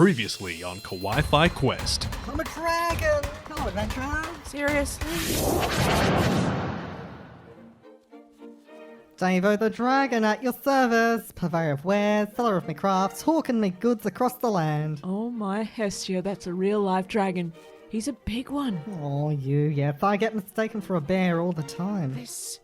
Previously on Kawaii-Fi Quest. I'm a dragon! No adventure! Seriously? Davo the Dragon at your service, purveyor of wares, seller of me crafts, hawking me goods across the land. Oh my Hestia, that's a real live dragon. He's a big one. Oh, yes, I get mistaken for a bear all the time. This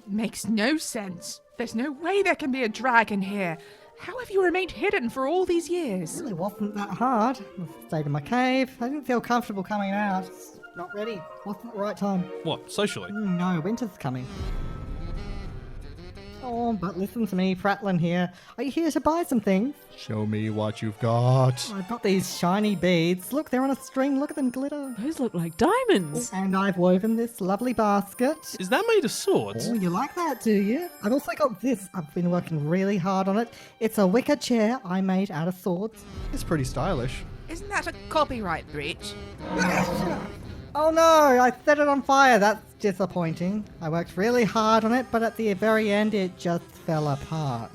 makes no sense. There's no way there can be a dragon here. How have you remained hidden for all these It years? really wasn't that hard. I stayed in my cave. I didn't feel comfortable coming out. It's not ready. Wasn't the right time. What, socially? No, winter's coming. Oh, but listen to me, prattling here. Are you here to buy some things? Show me what you've got. I've got these shiny beads. Look, they're on a string. Look at them glitter. Those look like diamonds. And I've woven this lovely basket. Is that made of swords? Oh, you like that, do you? I've also got this. I've been working really hard on it. It's a wicker chair I made out of swords. It's pretty stylish. Isn't that a copyright breach? Oh no, I set it on fire. That's disappointing. I worked really hard on it, but at the very end it just fell apart.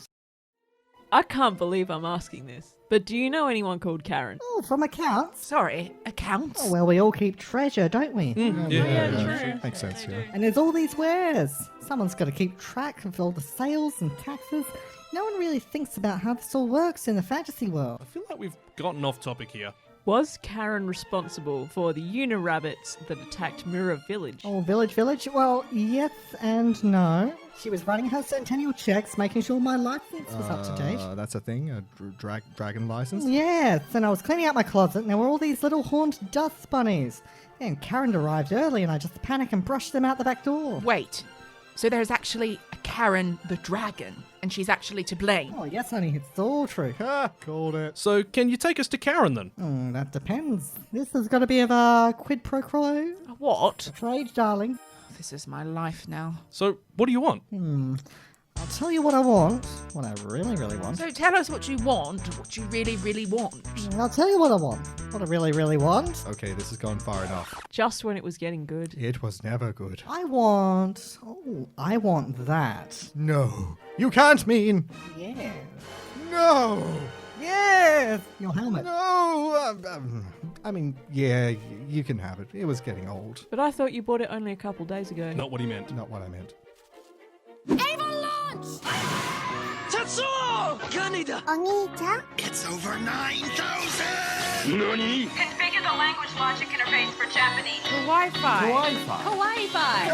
I can't believe I'm asking this, but do you know anyone called Karen? Oh, from accounts? Sorry, accounts? Oh, well, we all keep treasure, don't we? Yeah, true. Makes sense, yeah. And there's all these wares. Someone's got to keep track of all the sales and taxes. No one really thinks about how this all works in the fantasy world. I feel like we've gotten off topic here. Was Karen responsible for the Unirabbits that attacked Mirror Village? Oh, Village? Well, yes and no. She was running her centennial checks, making sure my license was up to date. That's a thing, a dragon license. Yes, and I was cleaning out my closet, and there were all these little horned dust bunnies. And Karen arrived early, and I just panicked and brushed them out the back door. Wait, so there's actually a Karen the dragon, and she's actually to blame? Oh, yes, honey, it's all true. Ha! Called it. So, can you take us to Karen then? That depends. This has got to be of a quid pro quo. What? Trade, darling. This is my life now. So, what do you want? I'll tell you what I want. What I really, really want. So tell us what you want, what you really, really want. I'll tell you what I want. What I really, really want. Okay, this has gone far enough. Just when it was getting good. It was never good. I want that. No. You can't mean. Yeah. No. Yes! Your helmet. No. I mean, yeah, you can have it. It was getting old. But I thought you bought it only a couple days ago. Not what he meant. Not what I meant. It's over 9,000! Configure the language logic interface for Japanese. Wi-Fi. Kawaii-Fi.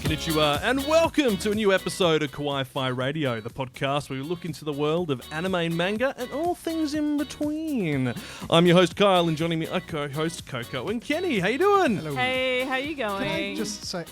Konnichiwa, and welcome to a new episode of Kawaii-Fi Radio, the podcast where we look into the world of anime and manga and all things in between. I'm your host Kyle, and joining me are co-host Coco and Kenny. How you doing? Hello. Hey, how you going? Can I just say,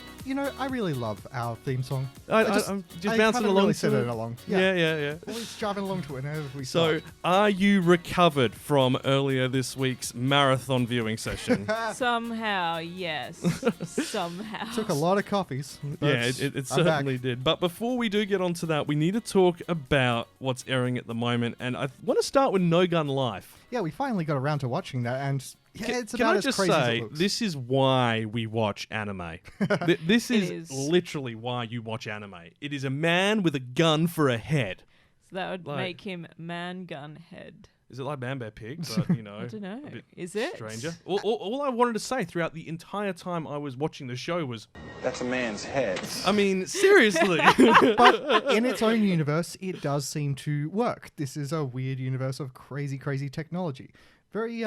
I really love our theme song. I'm just bouncing along really to send it. it along. Yeah. Always driving along to it whenever we So, start. are you recovered from earlier this week's marathon viewing session? Somehow, yes. Somehow. Took a lot of coffees. but Yeah, it I'm certainly back. did. But before we do get onto that, we need to talk about what's airing at the moment. And I want to start with No Gun Life. Yeah, we finally got around to watching that, and it's Can about I as just crazy as say, it looks. this is why we watch anime. This It is is. literally why you watch anime. It is a man with a gun for a head. So that would Like- make him Man Gun Head. Is it like Man Bear Pig? But, you know, I don't know. a bit Is it? stranger. All I wanted to say throughout the entire time I was watching the show was, That's a man's head. I mean, seriously. But in its own universe, it does seem to work. This is a weird universe of crazy, crazy technology. Very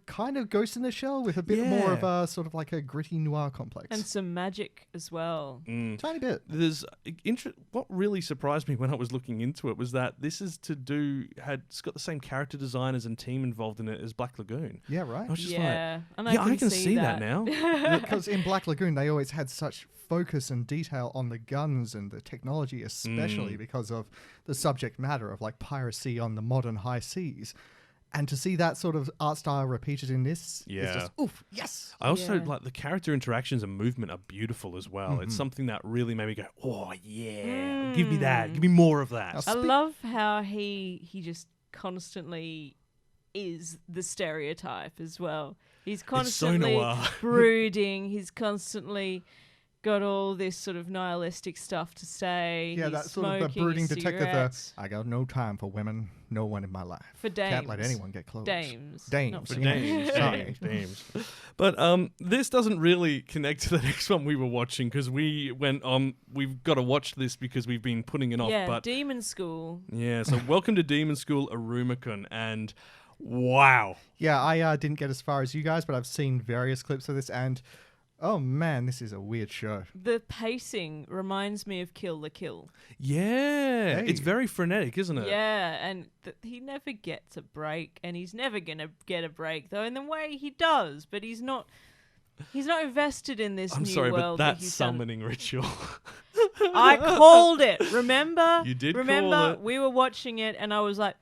kind of Ghost in the Shell with a bit more of a sort of like a gritty noir complex. And some magic as well. Tiny bit. There's what really surprised me when I was looking into it was that this is it's got the same character designers and team involved in it as Black Lagoon. Yeah, right. I was just Yeah. And like, I can see that now. Because in Black Lagoon, they always had such focus and detail on the guns and the technology, especially because of the subject matter of like piracy on the modern high seas. And to see that sort of art style repeated in this is just, oof, yes. I also Yeah. like the character interactions and movement are beautiful as well. It's something that really made me go, oh yeah, give me that, give me more of that. I love how he just constantly is the stereotype as well. He's so constantly noir. brooding. He's constantly got all this sort of nihilistic stuff to say. Yeah, He's that sort of the smoking brooding detective. cigarettes. I got no time for women. No one in my life. For Can't let dames. anyone get close. Dames. Dames. Not For for Dames, Sorry. Dames. But this doesn't really connect to the next one we were watching because we went on. We've got to watch this because we've been putting it off. Yeah, but Demon School. yeah, so welcome to Demon School, Arumikun, and wow. Yeah, I didn't get as far as you guys, but I've seen various clips of this, and oh man, this is a weird show. The pacing reminds me of Kill la Kill. Yeah, Hey. it's very frenetic, isn't it? Yeah, and he never gets a break, and he's never gonna get a break though. In the way he does, but he's not invested in this I'm new sorry, but world. that he's done. summoning ritual. I called it. Remember? You did Remember? call it. We were watching it, and I was like,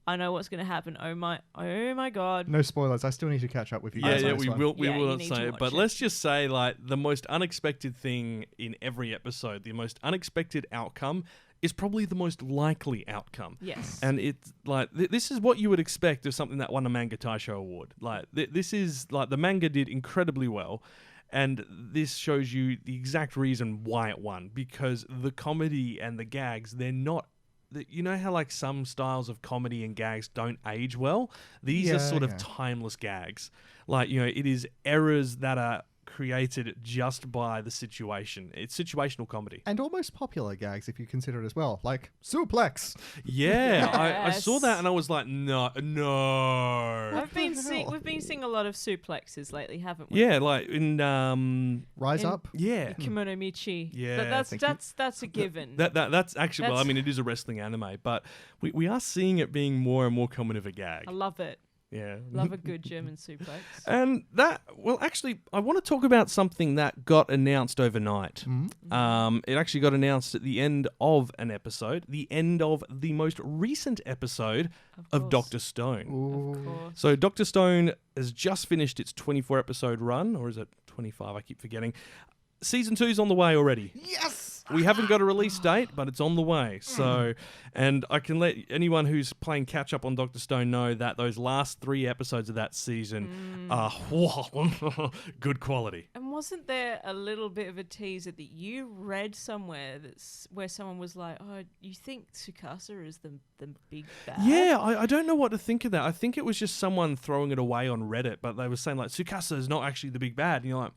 I know what's gonna happen. Oh my god. No spoilers. I still need to catch up with you Yeah, guys. yeah, on this we one. will. We Yeah, you will need say to it, watch but it. let's just say, like, the most unexpected thing in every episode, the most unexpected outcome, is probably the most likely outcome. Yes. And it's like this is what you would expect of something that won a Manga Taisho award. Like this is like the manga did incredibly well, and this shows you the exact reason why it won, because the comedy and the gags, they're not. You know how like some styles of comedy and gags don't age well? These are Yeah, sort of yeah. timeless gags. Like, you know, it is errors that are created just by the situation. It's situational comedy. And almost popular gags, if you consider it as well, like suplex. Yeah, I saw Yes. that and I was like, no. We've been seeing a lot of suplexes lately, haven't we? Yeah, like in Rise In- up. yeah. Kimono Michi. Yeah, That's a given. That's actually well, I That's- mean, it is a wrestling anime, but we are seeing it being more and more common of a gag. I love it. Yeah. Love a good German suplex. And that, well, actually, I want to talk about something that got announced overnight. It actually got announced at the end of an episode, the end of the most recent episode of course. Dr. Stone. Of course. So Dr. Stone has just finished its 24 episode run, or is it 25? I keep forgetting. Season 2's on the way already. Yes. We haven't got a release date, but it's on the way. So, and I can let anyone who's playing catch up on Dr. Stone know that those last 3 episodes of that season are good quality. And wasn't there a little bit of a teaser that you read somewhere where someone was like, "Oh, you think Tsukasa is the big bad?" Yeah, I don't know what to think of that. I think it was just someone throwing it away on Reddit, but they were saying like Tsukasa is not actually the big bad, and you're like,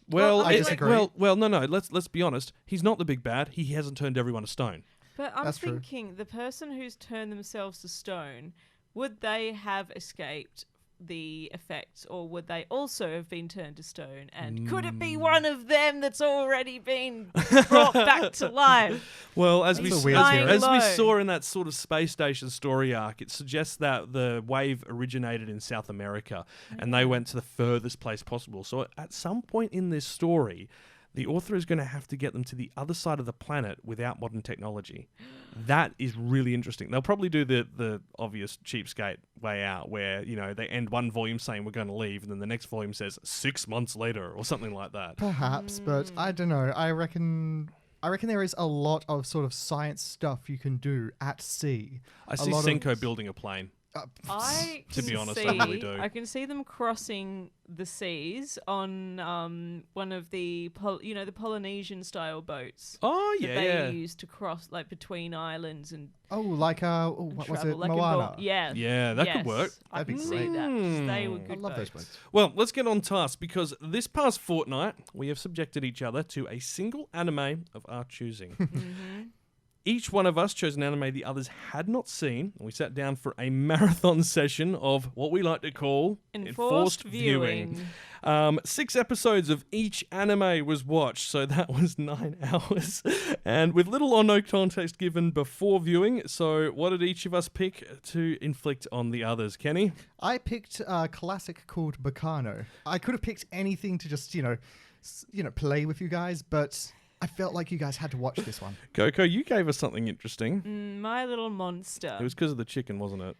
well, I disagree. Well, no. Let's be honest. He's not the big bad. He hasn't turned everyone to stone. But I'm That's true. thinking the person who's turned themselves to stone, would they have escaped the effects, or would they also have been turned to stone? And could it be one of them that's already been brought back to life? Well, as we That's a weird Lying theory. as we low. saw in that sort of space station story arc, it suggests that the wave originated in South America and they went to the furthest place possible. So at some point in this story, the author is going to have to get them to the other side of the planet without modern technology. That is really interesting. They'll probably do the obvious cheapskate way out where, you know, they end one volume saying we're going to leave and then the next volume says 6 months later or something like that. Perhaps, but I don't know. I reckon there is a lot of sort of science stuff you can do at sea. I see lot of- Senko building a plane. I To can be honest, see, I really do. I can see them crossing the seas on one of the the Polynesian style boats. Oh, That yeah, they yeah. use to cross like between islands and Oh, like what was travel, it? like in Moana. Yeah, that could work. I That'd be can great. see that. 'Cause They were Mm. good I love those boats. boats. Well, let's get on task because this past fortnight we have subjected each other to a single anime of our choosing. Each one of us chose an anime the others had not seen, and we sat down for a marathon session of what we like to call Enforced viewing. 6 episodes of each anime was watched, so that was 9 hours, and with little or no context given before viewing. So, what did each of us pick to inflict on the others, Kenny? I picked a classic called Bacano. I could have picked anything to just play with you guys, but I felt like you guys had to watch this one. Coco, you gave us something interesting. My Little Monster. It was because of the chicken, wasn't it?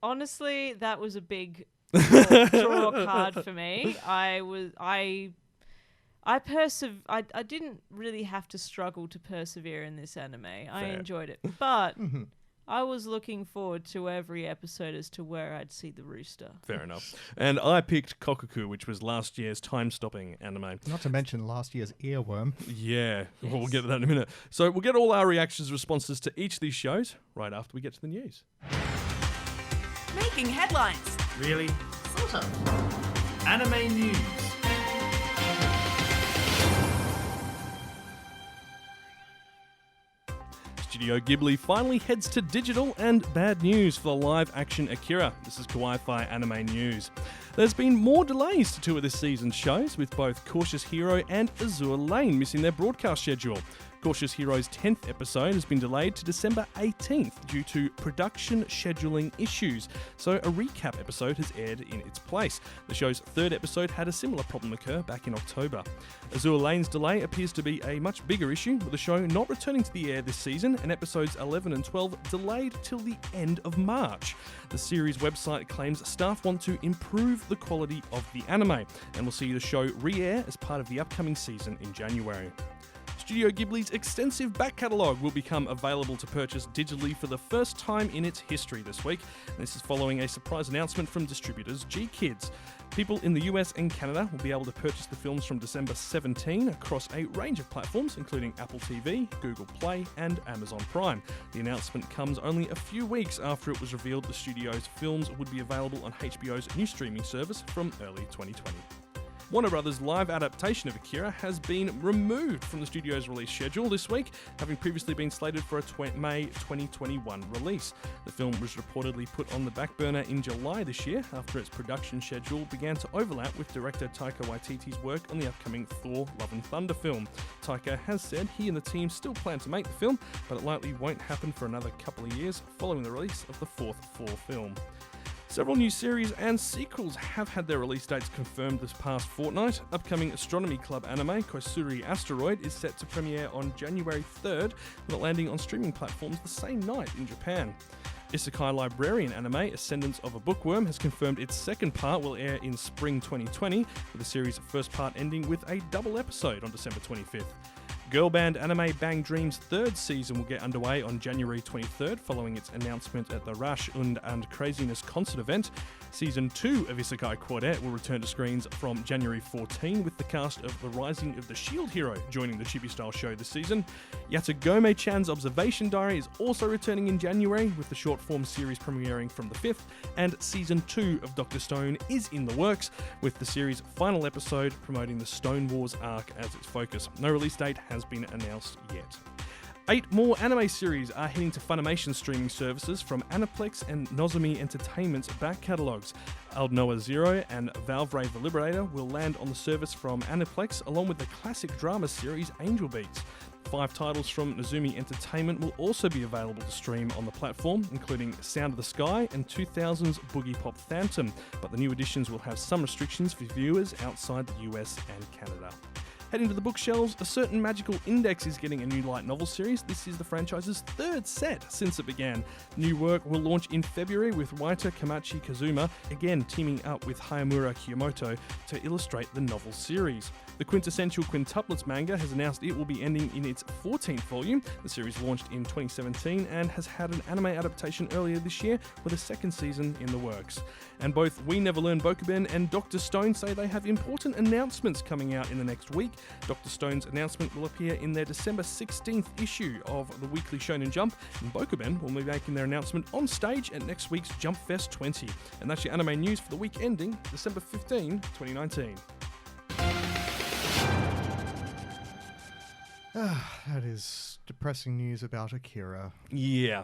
Honestly, that was a big draw card for me. I didn't really have to struggle to persevere in this anime. I Fair. enjoyed it, but I was looking forward to every episode as to where I'd see the rooster. Fair enough. And I picked Coco, which was last year's time-stopping anime. Not to mention last year's earworm. Yeah, we'll get to that in a minute. So we'll get all our reactions, responses to each of these shows right after we get to the news. Making headlines. Really? Sort of. Anime news. Studio Ghibli finally heads to digital, and bad news for the live-action Akira. This is Kawaii-Fi Anime News. There's been more delays to two of this season's shows, with both Cautious Hero and Azure Lane missing their broadcast schedule. Cautious Hero's 10th episode has been delayed to December 18th due to production scheduling issues, so a recap episode has aired in its place. The show's third episode had a similar problem occur back in October. Azure Lane's delay appears to be a much bigger issue, with the show not returning to the air this season and episodes 11 and 12 delayed till the end of March. The series website claims staff want to improve the quality of the anime, and will see the show re-air as part of the upcoming season in January. Studio Ghibli's extensive back catalogue will become available to purchase digitally for the first time in its history this week. This is following a surprise announcement from distributors G-Kids. People in the US and Canada will be able to purchase the films from December 17 across a range of platforms, including Apple TV, Google Play, and Amazon Prime. The announcement comes only a few weeks after it was revealed the studio's films would be available on HBO's new streaming service from early 2020. Warner Brothers' live adaptation of Akira has been removed from the studio's release schedule this week, having previously been slated for a May 2021 release. The film was reportedly put on the back burner in July this year after its production schedule began to overlap with director Taika Waititi's work on the upcoming Thor: Love and Thunder film. Taika has said he and the team still plan to make the film, but it likely won't happen for another couple of years following the release of the fourth Thor film. Several new series and sequels have had their release dates confirmed this past fortnight. Upcoming Astronomy Club anime Koisuri Asteroid is set to premiere on January 3rd, with it landing on streaming platforms the same night in Japan. Isekai Librarian anime Ascendance of a Bookworm has confirmed its second part will air in spring 2020, with the series' first part ending with a double episode on December 25th. Girl band anime Bang Dream's third season will get underway on January 23rd following its announcement at the Rash and Craziness concert event. Season 2 of Isekai Quartet will return to screens from January 14 with the cast of The Rising of the Shield Hero joining the Chibi-style show this season. Yatagome-chan's Observation Diary is also returning in January with the short-form series premiering from the 5th, and Season 2 of Dr. Stone is in the works, with the series' final episode promoting the Stone Wars arc as its focus. No release date has been announced yet. 8 more anime series are heading to Funimation streaming services from Aniplex and Nozomi Entertainment's back catalogues. Aldnoah Zero and Valve Rave the Liberator will land on the service from Aniplex, along with the classic drama series Angel Beats. 5 titles from Nozomi Entertainment will also be available to stream on the platform, including Sound of the Sky and 2000's Boogie Pop Phantom, but the new editions will have some restrictions for viewers outside the US and Canada. Heading to the bookshelves, A Certain Magical Index is getting a new light novel series. This is the franchise's third set since it began. New work will launch in February with writer Kamachi Kazuma, again teaming up with Hayamura Kiyomoto to illustrate the novel series. The Quintessential Quintuplets manga has announced it will be ending in its 14th volume. The series launched in 2017 and has had an anime adaptation earlier this year with a second season in the works. And both We Never Learn Bokuben and Dr. Stone say they have important announcements coming out in the next week. Dr. Stone's announcement will appear in their December 16th issue of the weekly Shonen Jump, and Bokuben will be making their announcement on stage at next week's Jump Fest 20. And that's your anime news for the week ending December 15, 2019. That is depressing news about Akira. Yeah,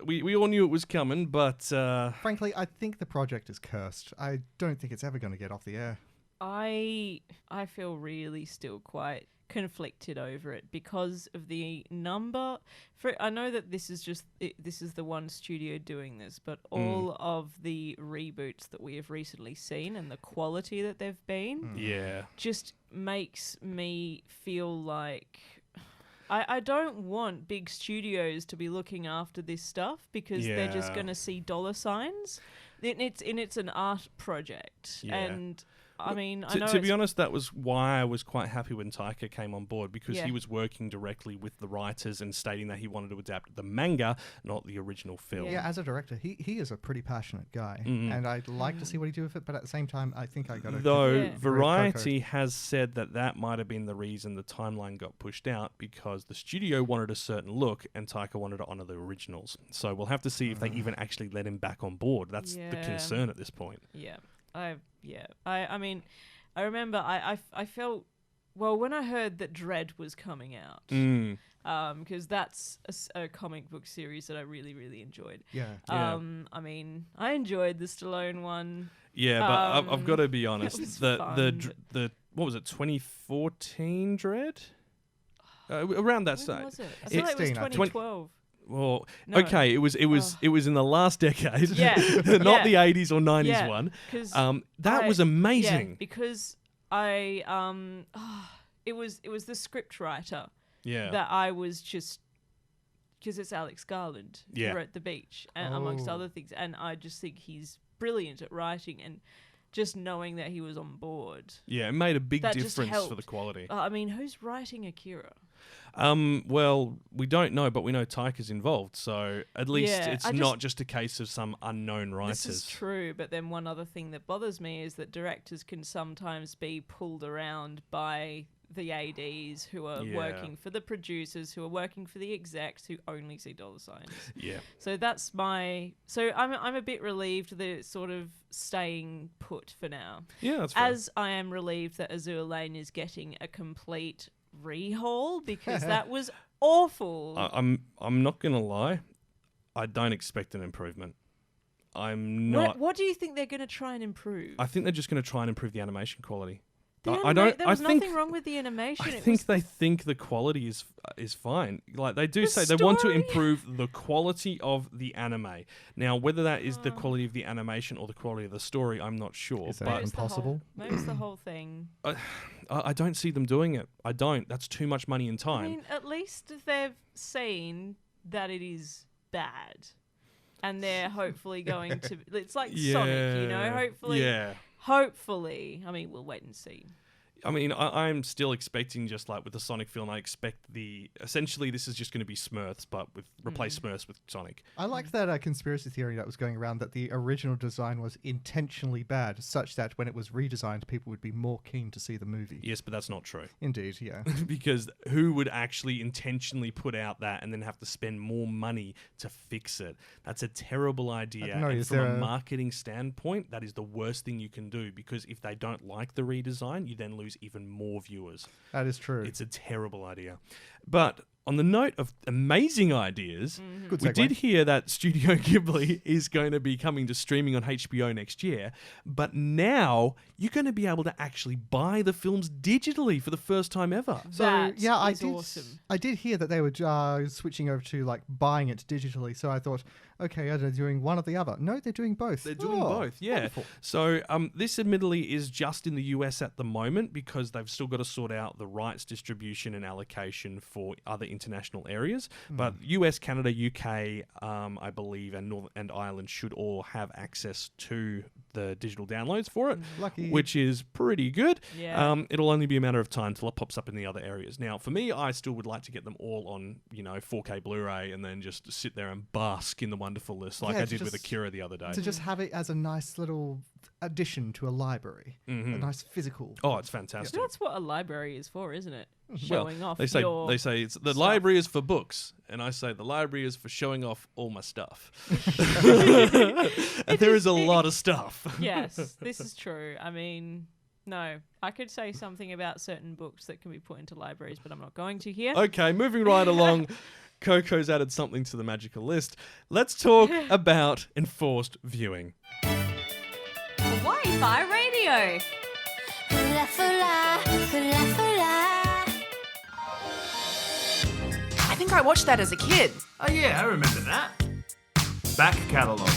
we all knew it was coming, but... Frankly, I think the project is cursed. I don't think it's ever going to get off the air. I feel really still quite conflicted over it because of the number. I know that this is the one studio doing this, but all of the reboots that we have recently seen and the quality that they've been, just makes me feel like I don't want big studios to be looking after this stuff because they're just going to see dollar signs. It's an art project, and I mean, I know To be it's- honest, that was why I was quite happy when Taika came on board, because Yeah. he was working directly with the writers and stating that he wanted to adapt the manga, not the original film. Yeah, as a director, he is a pretty passionate guy, and I'd like to see what he do with it. But at the same time, I think I got to. Though Yeah. Variety has said that might have been the reason the timeline got pushed out, because the studio wanted a certain look and Taika wanted to honour the originals. So we'll have to see if they even actually let him back on board. That's the Yeah. concern at this point. Yeah, I mean, I remember I felt, well, when I heard that Dread was coming out, because that's a comic book series that I really, really enjoyed. Yeah. I mean, I enjoyed the Stallone one. Yeah, but I've got to be honest. was The what was it? 2014 Dread? Around that When stage. was it? I feel like it was 16, I think. 2012. Well, No. okay, it was in the last decade, Yeah, not yeah. the 80s or 90s Yeah, one. 'cause That was Yeah, amazing. because it was the script writer Yeah. that I was just, because it's Alex Garland Yeah. who wrote The Beach, and amongst Oh. other things, and I just think he's brilliant at writing, and just knowing that he was on board. Yeah, it made a big That just difference for helped. the quality. I mean, who's writing Akira? Well, we don't know, but we know Taika's involved, so at least Yeah, it's I just- not just a case of some unknown writers. This is true, but then one other thing that bothers me is that directors can sometimes be pulled around by the ADs who are Yeah. working for the producers, who are working for the execs, who only see dollar signs. Yeah. So that's my. So I'm a bit relieved that it's sort of staying put for now. Yeah, that's fair. As I am relieved that Azur Lane is getting a complete rehaul, because that was awful. I'm not gonna lie, I don't expect an improvement. I'm not. What do you think they're going to try and improve? I think they're just going to try and improve the animation quality. The I don't. There I was think. nothing wrong with the animation. I It think was they think the quality is fine. Like they do The say they want to story. improve the quality of the anime. Now, whether that is the quality of the animation or the quality of the story, I'm not sure. Is that But Maybe it's the whole- impossible? Maybe it's the whole thing. I don't see them doing it. I don't. That's too much money and I time. mean, at least they've seen that it is bad, and they're hopefully going to. It's like Sonic, you know. Hopefully, Yeah. hopefully. I mean, we'll wait and see. I mean, I'm still expecting, just like with the Sonic film, I expect essentially this is just going to be Smurfs, but replace Smurfs with Sonic. I liked that conspiracy theory that was going around that the original design was intentionally bad, such that when it was redesigned, people would be more keen to see the movie. Yes, but that's not true. Indeed, yeah. Because who would actually intentionally put out that and then have to spend more money to fix it? That's a terrible idea. know, And is from there a a- marketing standpoint, that is the worst thing you can do, because if they don't like the redesign, you then lose even more viewers. That is true. It's a terrible idea. But on the note of amazing ideas, Good we segue. did hear that Studio Ghibli is going to be coming to streaming on HBO next year. But now you're going to be able to actually buy the films digitally for the first time ever. So That yeah, is awesome. I did hear that they were switching over to like buying it digitally. So I thought, okay, are they doing one or the other? No, they're doing both. They're doing Oh, both, yeah. wonderful. So this admittedly is just in the US at the moment, because they've still got to sort out the rights distribution and allocation for other international areas. But US, Canada, UK, I believe, and Northern and Ireland should all have access to the digital downloads for it, Lucky. which is pretty good. Yeah. It'll only be a matter of time till it pops up in the other areas. Now, for me, I still would like to get them all on, 4K Blu-ray and then just sit there and bask in the wonderfulness like Yeah, I to did with just- Akira the other day. To just have it as a nice little addition to a library, a nice physical. Oh, it's fantastic. That's what a library is for, isn't it? Well, Showing off they say your it's the stuff. library is for books, and I say the library is for showing off all my stuff. And there is a lot of stuff. Yes, this is true. I mean, no, I could say something about certain books that can be put into libraries, but I'm not going to here. Okay, moving right along. Coco's added something to the magical list. Let's talk about enforced viewing. Kawaii-Fi Radio. I think I watched that as a kid. Oh yeah, I remember that. Back catalogue.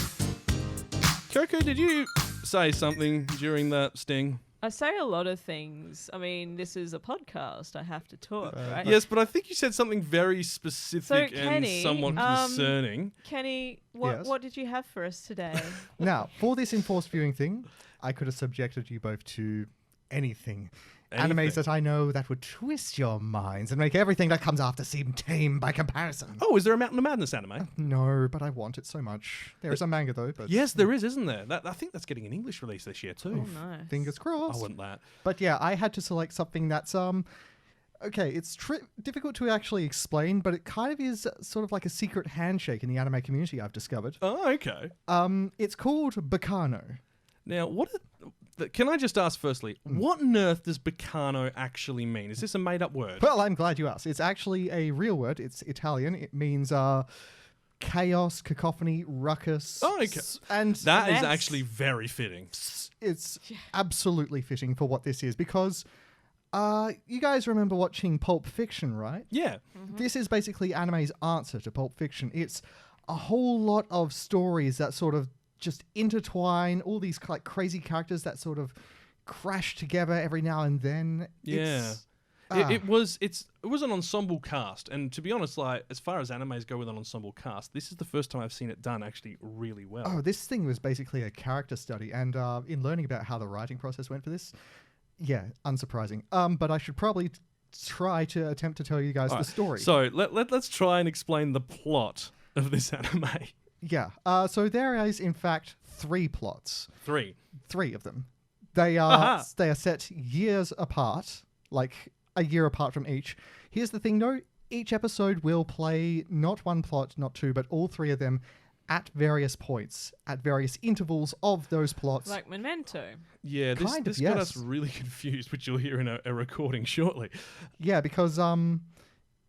Coco, did you say something during that sting? I say a lot of things. I mean, this is a podcast. I have to talk, right? Yes, but I think you said something very specific So, Kenny, and somewhat concerning. Kenny, Yes. what did you have for us today? Now, for this enforced viewing thing, I could have subjected you both to anything. Animes that I know that would twist your minds and make everything that comes after seem tame by comparison. Oh, is there a Mountain of Madness anime? No, but I want it so much. There is a manga though, but Yes, there is, isn't there? I think that's getting an English release this year too. Oh, nice. fingers I crossed. want that. But yeah, I had to select something that's okay, it's difficult to actually explain, but it kind of is sort of like a secret handshake in the anime community, I've discovered. Oh, okay. It's called Bacano. Now, can I just ask firstly, what on earth does Bacano actually mean? Is this a made-up word? Well, I'm glad you asked. It's actually a real word. It's Italian. It means chaos, cacophony, ruckus. Oh, okay. And That is Mess. actually very fitting. it's absolutely fitting for what this is because you guys remember watching Pulp Fiction, right? Yeah. This is basically anime's answer to Pulp Fiction. It's a whole lot of stories that sort of just intertwine, all these like crazy characters that sort of crash together every now and then. Yeah. It was an ensemble cast, and to be honest, like as far as animes go with an ensemble cast, this is the first time I've seen it done actually really well. Oh, this thing was basically a character study, and in learning about how the writing process went for this, yeah, unsurprising. But I should probably try to attempt to tell you guys the story. So let's try and explain the plot of this anime. Yeah. So there is, in fact, 3 plots. 3. 3 of them. They are set years apart, like a year apart from each. Here's the thing, though. Each episode will play not 1 plot, not 2, but all 3 of them at various points, at various intervals of those plots. Like Memento. Yeah, this Kind of, got yes. us really confused, which you'll hear in a recording shortly. Yeah, because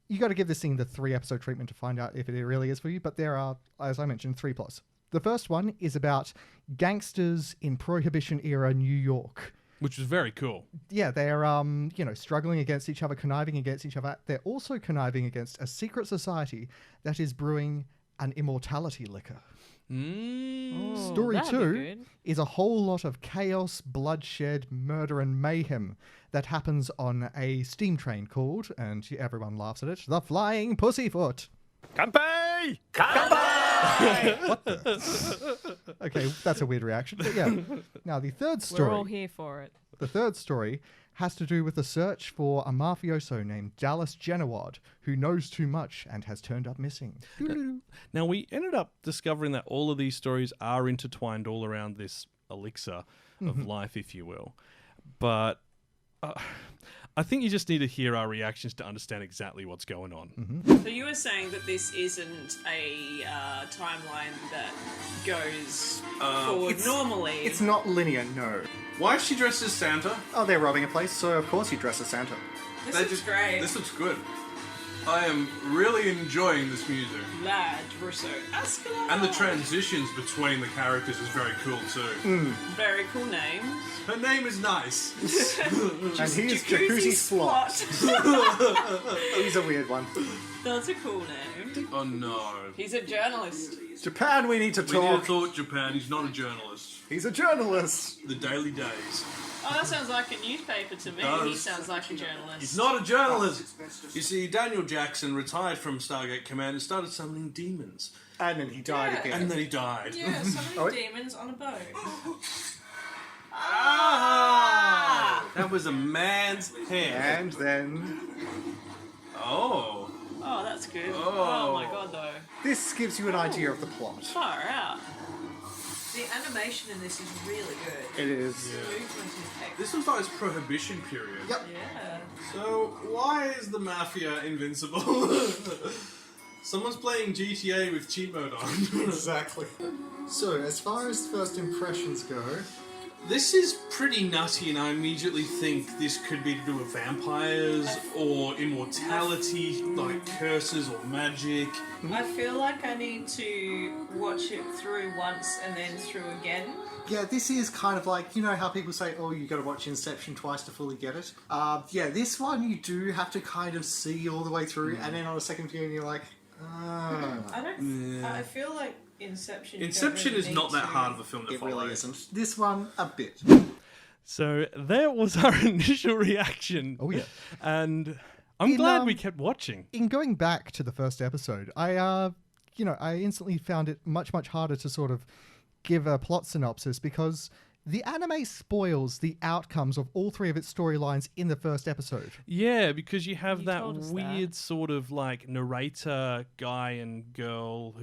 you got to give this thing the 3-episode treatment to find out if it really is for you. But there are, as I mentioned, 3 plots. The first one is about gangsters in Prohibition-era New York. Which was very cool. Yeah, they're struggling against each other, conniving against each other. They're also conniving against a secret society that is brewing an immortality liquor. Story that'd be 2 good. is a whole lot of chaos, bloodshed, murder, and mayhem that happens on a steam train called, and everyone laughs at it, the Flying Pussyfoot. Kanpai! What the? Okay, that's a weird reaction. But yeah. Now, the third story. We're all here for it. The third story has to do with the search for a mafioso named Dallas Genoward, who knows too much and has turned up missing. Now, we ended up discovering that all of these stories are intertwined all around this elixir of life, if you will. But I think you just need to hear our reactions to understand exactly what's going on. So you were saying that this isn't a timeline that goes forward normally. It's not linear, no. Why is she dressed as Santa? Oh, they're robbing a place, so of course you dress as Santa. This is great. This looks good. I am really enjoying this music. Lad, Russo, Ascalon. And the transitions between the characters is very cool too. Very cool names. Her name is nice. And he's Jacuzzi Slot. He's a weird one. That's a cool name. Oh no. He's a journalist. Japan, we need to We need to talk. talk Japan. He's not a journalist. He's a journalist. The Daily Days. Oh, that sounds like a newspaper to me. Does. He sounds like a journalist. He's not a journalist. You see, Daniel Jackson retired from Stargate Command and started summoning demons. And then he died Yeah. again. And then he died. Yeah, summoning Oh, demons on a boat. Ah! That was a man's hand. And then Oh. Oh, that's good. Oh. Oh my god, though. this gives you an idea of the plot. Far out. The animation in this is really good. It is. The movement is excellent. This was like his prohibition period. Yep. Yeah. So, why is the Mafia invincible? Someone's playing GTA with cheat mode on. Exactly. So, as far as first impressions go, This is pretty nutty, and I immediately think this could be to do with vampires or immortality, like curses or magic. I feel like I need to watch it through once and then through again. yeah, this is kind of like, you know how people say, oh, you got to watch Inception twice to fully get it? Yeah, this one you do have to kind of see all the way through, and then on a second viewing you're like, I don't. I feel like Inception. you don't Inception really is not need that to- hard of a film to it follow. really isn't. This one, a bit. So that was our initial reaction. Oh, yeah. And I'm glad we kept watching. In going back to the first episode, I instantly found it much harder to sort of give a plot synopsis because the anime spoils the outcomes of all three of its storylines in the first episode. Yeah, because you have that told us weird sort of like narrator guy and girl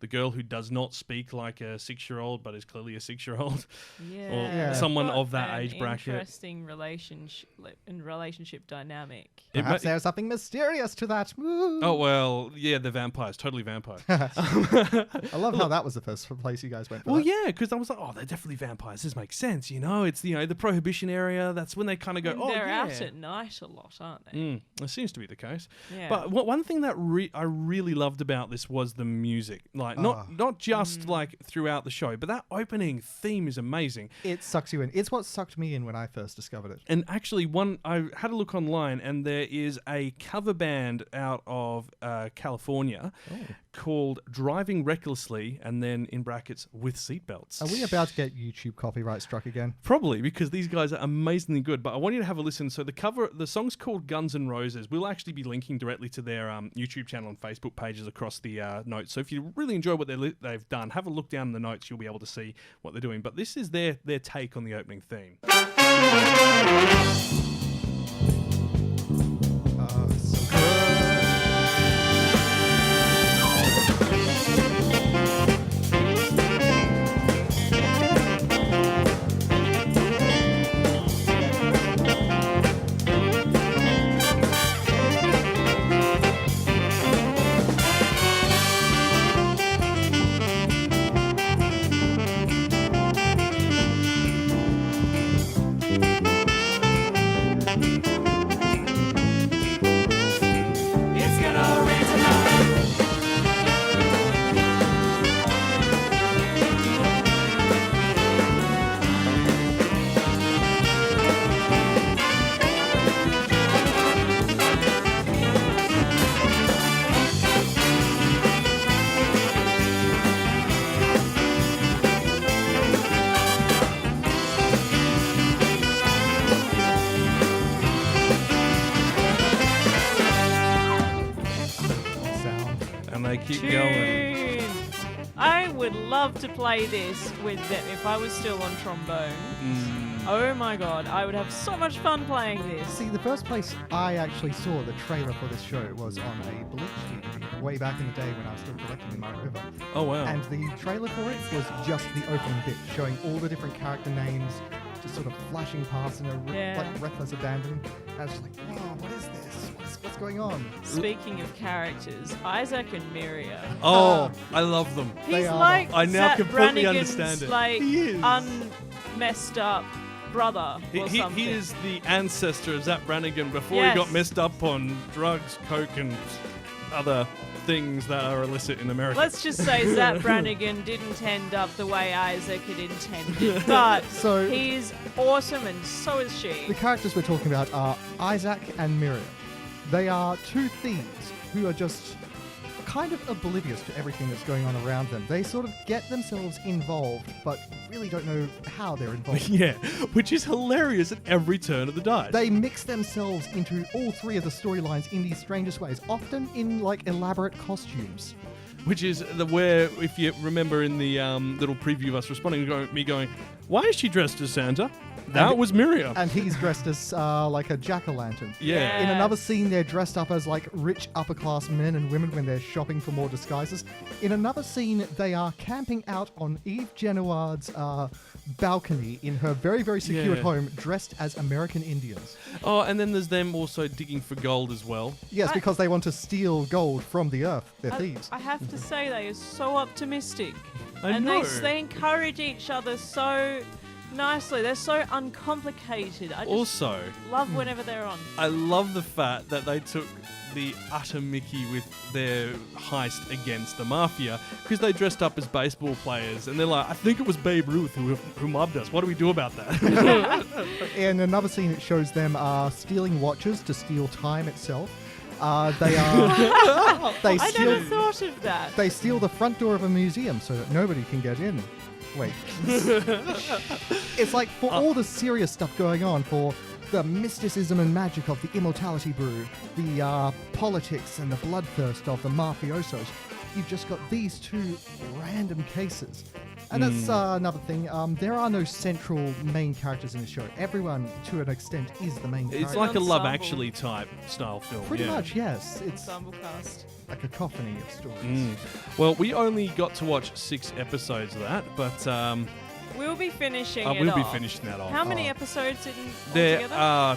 the girl who does not speak like a 6-year-old but is clearly a 6-year-old. Yeah. Or someone Got of that an age bracket. Interesting relationship dynamic. Perhaps there's something mysterious to that. Woo. Oh, well, yeah, they're vampires. Totally vampires. I love how that was the first place you guys went for. Well, that. yeah, because I was like, oh, they're definitely vampires. This makes sense, It's the Prohibition area. That's when they kind of go, And oh, they're yeah. out at night a lot, aren't they? That seems to be the case. Yeah. But one thing that I really loved about this was the music. Like, not just like throughout the show, but that opening theme is amazing. It sucks you in. It's what sucked me in when I first discovered it. And actually, I had a look online, and there is a cover band out of California called Driving Recklessly, and then in brackets, with seatbelts. Are we about to get YouTube copyright struck again? Probably, because these guys are amazingly good. But I want you to have a listen. So the song's called Guns N' Roses. We'll actually be linking directly to their YouTube channel and Facebook pages across the notes. So if you really enjoy what they've done, have a look down in the notes. You'll be able to see what they're doing. But this is their take on the opening theme. Keep going. I would love to play this with them if I was still on trombone. Oh my god, I would have so much fun playing this. See, the first place I actually saw the trailer for this show was on a Bleach DVD way back in the day when I was still collecting in my river. Oh wow. And the trailer for it was just the opening bit, showing all the different character names just sort of flashing past in a reckless abandon. And I was just like, whoa, what is this? What's going on? Speaking of characters, Isaac and Miria. Oh, I love them. He's like I now Zach completely Brannigan's, understand it. Like He is. unmessed up brother or something. He is the ancestor of Zach Brannigan before Yes. he got messed up on drugs, coke, and other things that are illicit in America. Let's just say Zach Brannigan didn't end up the way Isaac had intended, but So- he's awesome and so is The she. characters we're talking about are Isaac and Miriam. They are two thieves who are just kind of oblivious to everything that's going on around them. They sort of get themselves involved, but really don't know how they're involved. Yeah, which is hilarious at every turn of the dice. They mix themselves into all three of the storylines in the strangest ways, often in like elaborate costumes. Which is where, if you remember in the little preview of us responding, me going, why is she dressed as Santa? That was Miriam. And he's dressed as like a jack-o'-lantern. Yeah. In another scene, they're dressed up as like rich upper-class men and women when they're shopping for more disguises. In another scene, they are camping out on Eve Genoard's balcony in her very, very secure home, dressed as American Indians. Oh, and then there's them also digging for gold as well. Yes, because they want to steal gold from the earth. They're I, thieves. I have to say they are so optimistic. I and know. they encourage each other so nicely. They're so uncomplicated. I just Also, love whenever they're on. I love the fact that they took the utter mickey with their heist against the mafia because they dressed up as baseball players and they're like, I think it was Babe Ruth who mobbed us. What do we do about that? In another scene, it shows them stealing watches to steal time itself. They are. They I steal. never thought of that. They steal the front door of a museum so that nobody can get in. Wait. It's like for all the serious stuff going on, for the mysticism and magic of the immortality brew, the politics and the bloodthirst of the mafiosos, you've just got these two random cases. And that's another thing. There are no central main characters in the show. Everyone, to an extent, is the main character. It's like a Love Ensemble. Actually type style film. Pretty yeah. much, yes. It's Ensemble cast. a cacophony of stories. Well, we only got to watch 6 episodes of that, but We'll be finishing it we'll be off. finishing that off. How many episodes in There altogether? are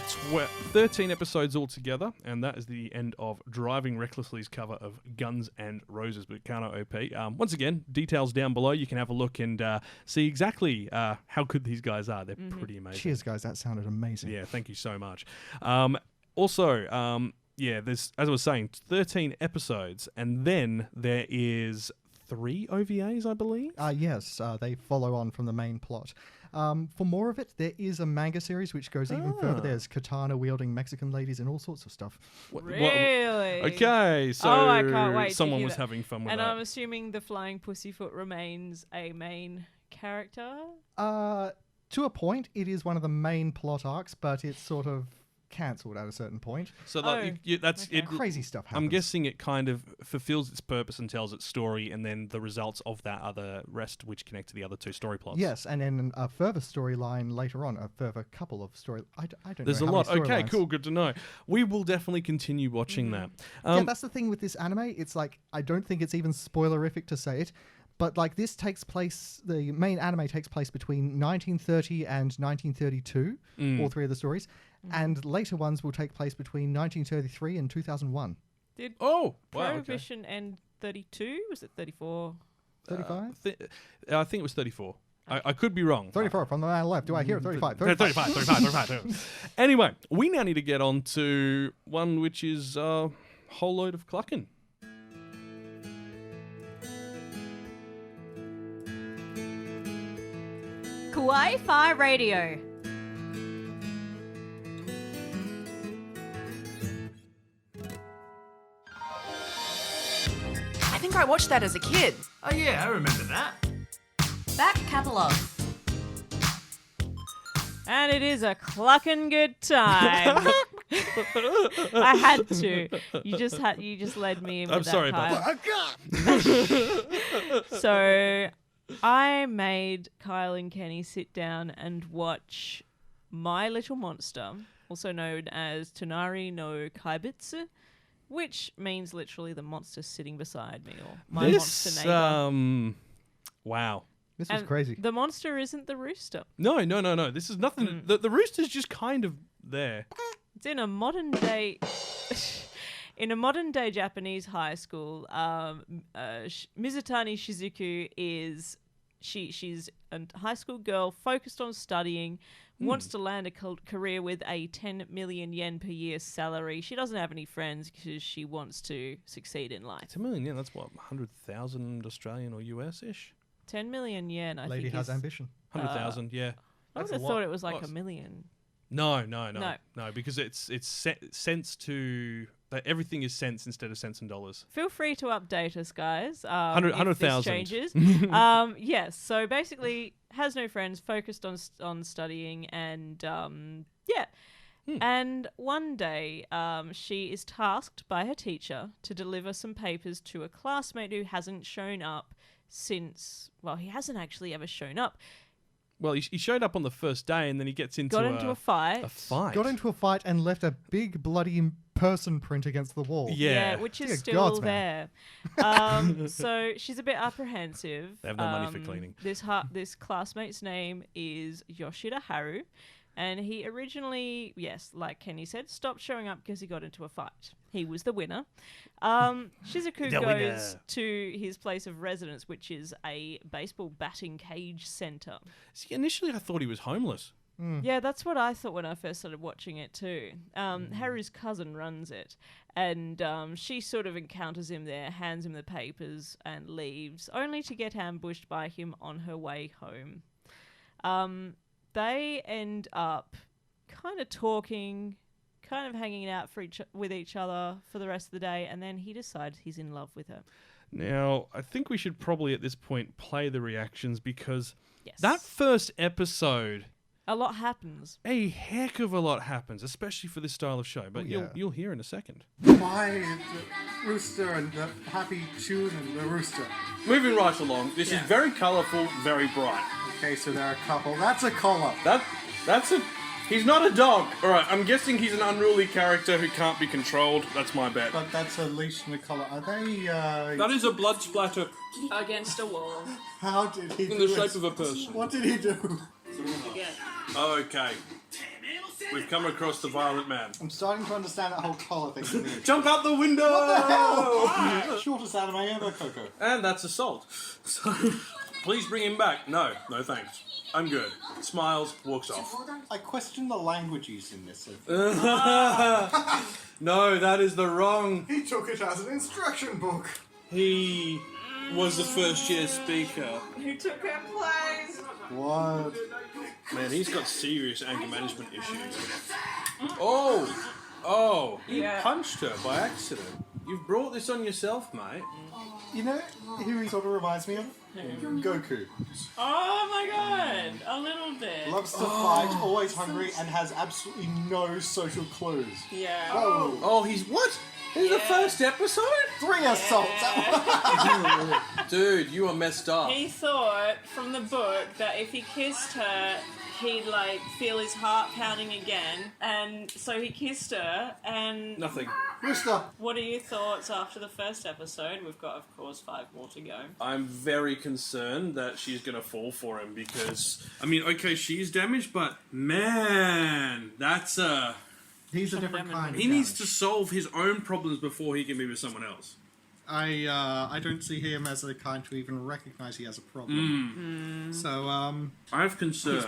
13 episodes altogether, and that is the end of Driving Recklessly's cover of Guns and Roses by Kano OP. Once again, details down below. You can have a look and see exactly how good these guys are. They're pretty amazing. Cheers, guys. That sounded amazing. Yeah, thank you so much. Also, there's, as I was saying, 13 episodes, and then there is 3 OVAs, I believe. Yes, they follow on from the main plot. For more of it, there is a manga series which goes even further. There's katana-wielding Mexican ladies and all sorts of stuff. Really? Okay, so Oh, I can't wait to someone hear was that. having fun with And that. I'm assuming the Flying Pussyfoot remains a main character? To a point, it is one of the main plot arcs, but it's sort of cancelled at a certain point. So like, that's okay. it. Crazy stuff happens. I'm guessing it kind of fulfills its purpose and tells its story, and then the results of that are the rest, which connect to the other 2 story plots. Yes, and then a further storyline later on, a further couple of story. I don't There's know a how lot. many Okay, storylines. cool, good to know. We will definitely continue watching that. Yeah, that's the thing with this anime. It's like, I don't think it's even spoilerific to say it, but like this takes place, the main anime takes place between 1930 and 1932, all 3 of the stories, and later ones will take place between 1933 and 2001. Did wow, okay. Prohibition end 32? Was it 34? 35? I think it was 34. I could be wrong. 34 from the man left. Do I hear 35? 35. Anyway, we now need to get on to one which is a whole load of clucking. Kawaii-Fi Radio. I think I watched that as a kid. Oh yeah, I remember that. Back catalogue. And it is a clucking good time. I had to. You just led me in with I'm sorry that, about Kyle. So I made Kyle and Kenny sit down and watch My Little Monster, also known as Tonari no Kaibutsu, which means literally the monster sitting beside me, or my monster neighbor. Wow. This was And crazy. The monster isn't the rooster. No. This is nothing. The rooster's just kind of there. It's in a modern day, in a modern day Japanese high school. Mizutani Shizuku is she's a high school girl focused on studying, wants to land a career with a 10 million yen per year salary. She doesn't have any friends because she wants to succeed in life. 10 million, yeah, that's what, 100,000 Australian or US-ish? 10 million yen, I Lady think. has is, ambition. 100,000, yeah. I would That's a have lot. thought it was like What? a million. No, No. because it's cents to... Everything is cents instead of cents and dollars. Feel free to update us, guys. 100,000. Changes. Yes. So basically, has no friends, focused on studying, and And one day, she is tasked by her teacher to deliver some papers to a classmate who hasn't shown up since. Well, he hasn't actually ever shown up. Well, he showed up on the first day, and then he gets into Got into a fight. A fight. Got into a fight and left a big bloody person print against the wall. Yeah. Which is Dear still gods, there. So she's a bit apprehensive. They have no money for cleaning. This classmate's name is Yoshida Haru, and he originally, yes, like Kenny said, stopped showing up because he got into a fight. He was the winner. Shizuku goes to his place of residence, which is a baseball batting cage center. See, initially I thought he was homeless. Yeah, that's what I thought when I first started watching it too. Haru's cousin runs it, and she sort of encounters him there, hands him the papers, and leaves, only to get ambushed by him on her way home. They end up kind of talking, kind of hanging out with each other for the rest of the day, and then he decides he's in love with her. Now, I think we should probably at this point play the reactions because Yes. that first episode, A lot happens. a heck of a lot happens, especially for this style of show. But you'll hear in a second. Why the rooster and the happy tune and the rooster? Moving right along, this is very colourful, very bright. Okay, so they're a couple. That's a collar. That's a... He's not a dog. Alright, I'm guessing he's an unruly character who can't be controlled. That's my bet. But that's a leash and a collar. Are they, That is a blood splatter Against a wall. How did he in do the it? shape of a person. What did he do? Again. Okay. We've come across the violent man. I'm starting to understand that whole collar thing. Jump out the window! Shortest anime ever, Coco. And that's assault. So, please bring him back. No thanks. I'm good. Smiles, walks off. I question the language used in this. No, that is the wrong... He took it as an instruction book. He was the first year speaker. Who took her place? What? Man, he's got serious anger management issues. Oh, you Yeah. punched her by accident. You've brought this on yourself, mate. You know who he sort of reminds me of? Goku. Oh my god, a little bit. Loves to fight, always hungry, and has absolutely no social clues. Yeah. Whoa. Oh, he's what? In the first episode? 3 assaults. Dude, you are messed up. He thought from the book that if he kissed her, he'd like feel his heart pounding again, and so he kissed her. And Nothing. Rooster. what are your thoughts after the first episode? We've got, of course, 5 more to go. I'm very concerned that she's going to fall for him because, I mean, okay, she's damaged, but man, that's a... He's a different kind. He needs to solve his own problems before he can be with someone else. I don't see him as the kind to even recognize he has a problem. So I have concerns.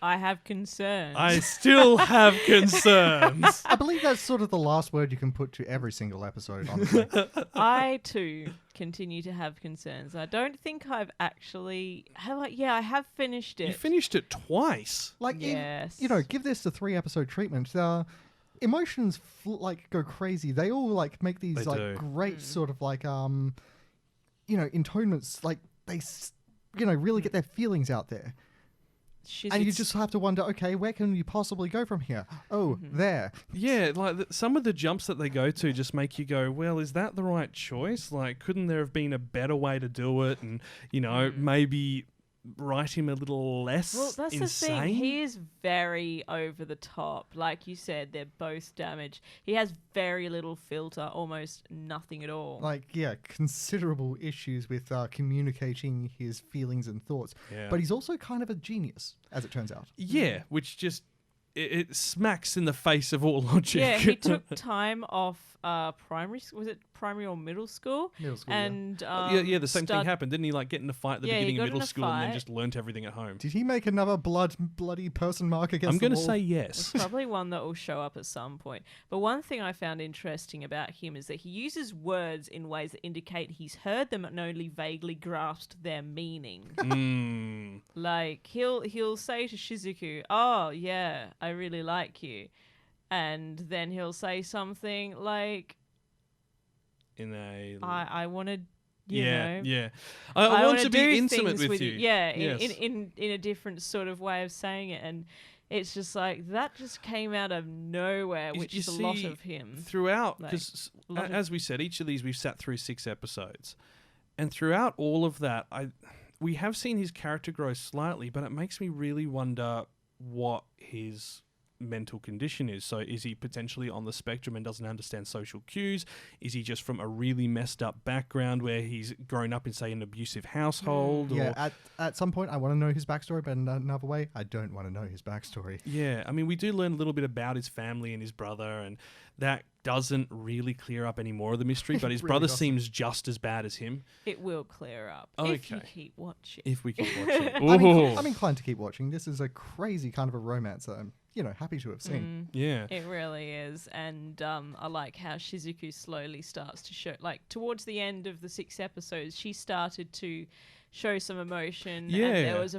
I have concerns. I still have concerns. I believe that's sort of the last word you can put to every single episode, honestly. I too continue to have concerns. I don't think I've actually I have finished it. You finished it twice. Like, Yes. give this a 3-episode treatment. Emotions go crazy. They all make these They do. great sort of intonements. Like they really get their feelings out there. And you just have to wonder, okay, where can you possibly go from here? Oh, there. Yeah, some of the jumps that they go to just make you go, well, is that the right choice? Like, couldn't there have been a better way to do it? And, maybe write him a little less Well, that's insane? the thing. He is very over the top. Like you said, they're both damaged. He has very little filter, almost nothing at all. Considerable issues with communicating his feelings and thoughts. Yeah. But he's also kind of a genius, as it turns out. Yeah, which just... It smacks in the face of all logic. Yeah, he took time off primary school. Was it primary or middle school? Middle school, and the same thing happened. Didn't he get in a fight at the Yeah, he beginning of got in middle a school and then fight. just learnt everything at home? Did he make another bloody person mark against I'm the going to wall? say yes. It's probably one that will show up at some point. But one thing I found interesting about him is that he uses words in ways that indicate he's heard them and only vaguely grasped their meaning. Like he'll say to Shizuku, "Oh yeah, I really like you," and then he'll say something like, In a... "I wanted." Yeah. I want wanna to do be intimate things with you. Yeah, Yes. in a different sort of way of saying it, and it's just like that just came out of nowhere, which is a lot of him. Throughout, Like, because a lot of- as we said, each of these we've sat through 6 episodes, and throughout all of that, we have seen his character grow slightly, but it makes me really wonder what his mental condition is. So is he potentially on the spectrum and doesn't understand social cues? Is he just from a really messed up background where he's grown up in, say, an abusive household? Yeah, Or, at some point I want to know his backstory, but in another way, I don't want to know his backstory. yeah, I mean, we do learn a little bit about his family and his brother, and that doesn't really clear up any more of the mystery, but his Really brother doesn't. seems just as bad as him. It will clear up if you Okay. keep watching. If we keep watching. I'm inclined to keep watching. This is a crazy kind of a romance that I'm, happy to have seen. Yeah. It really is, and I like how Shizuku slowly starts to show. Like towards the end of the 6 episodes, she started to show some emotion. Yeah. And there was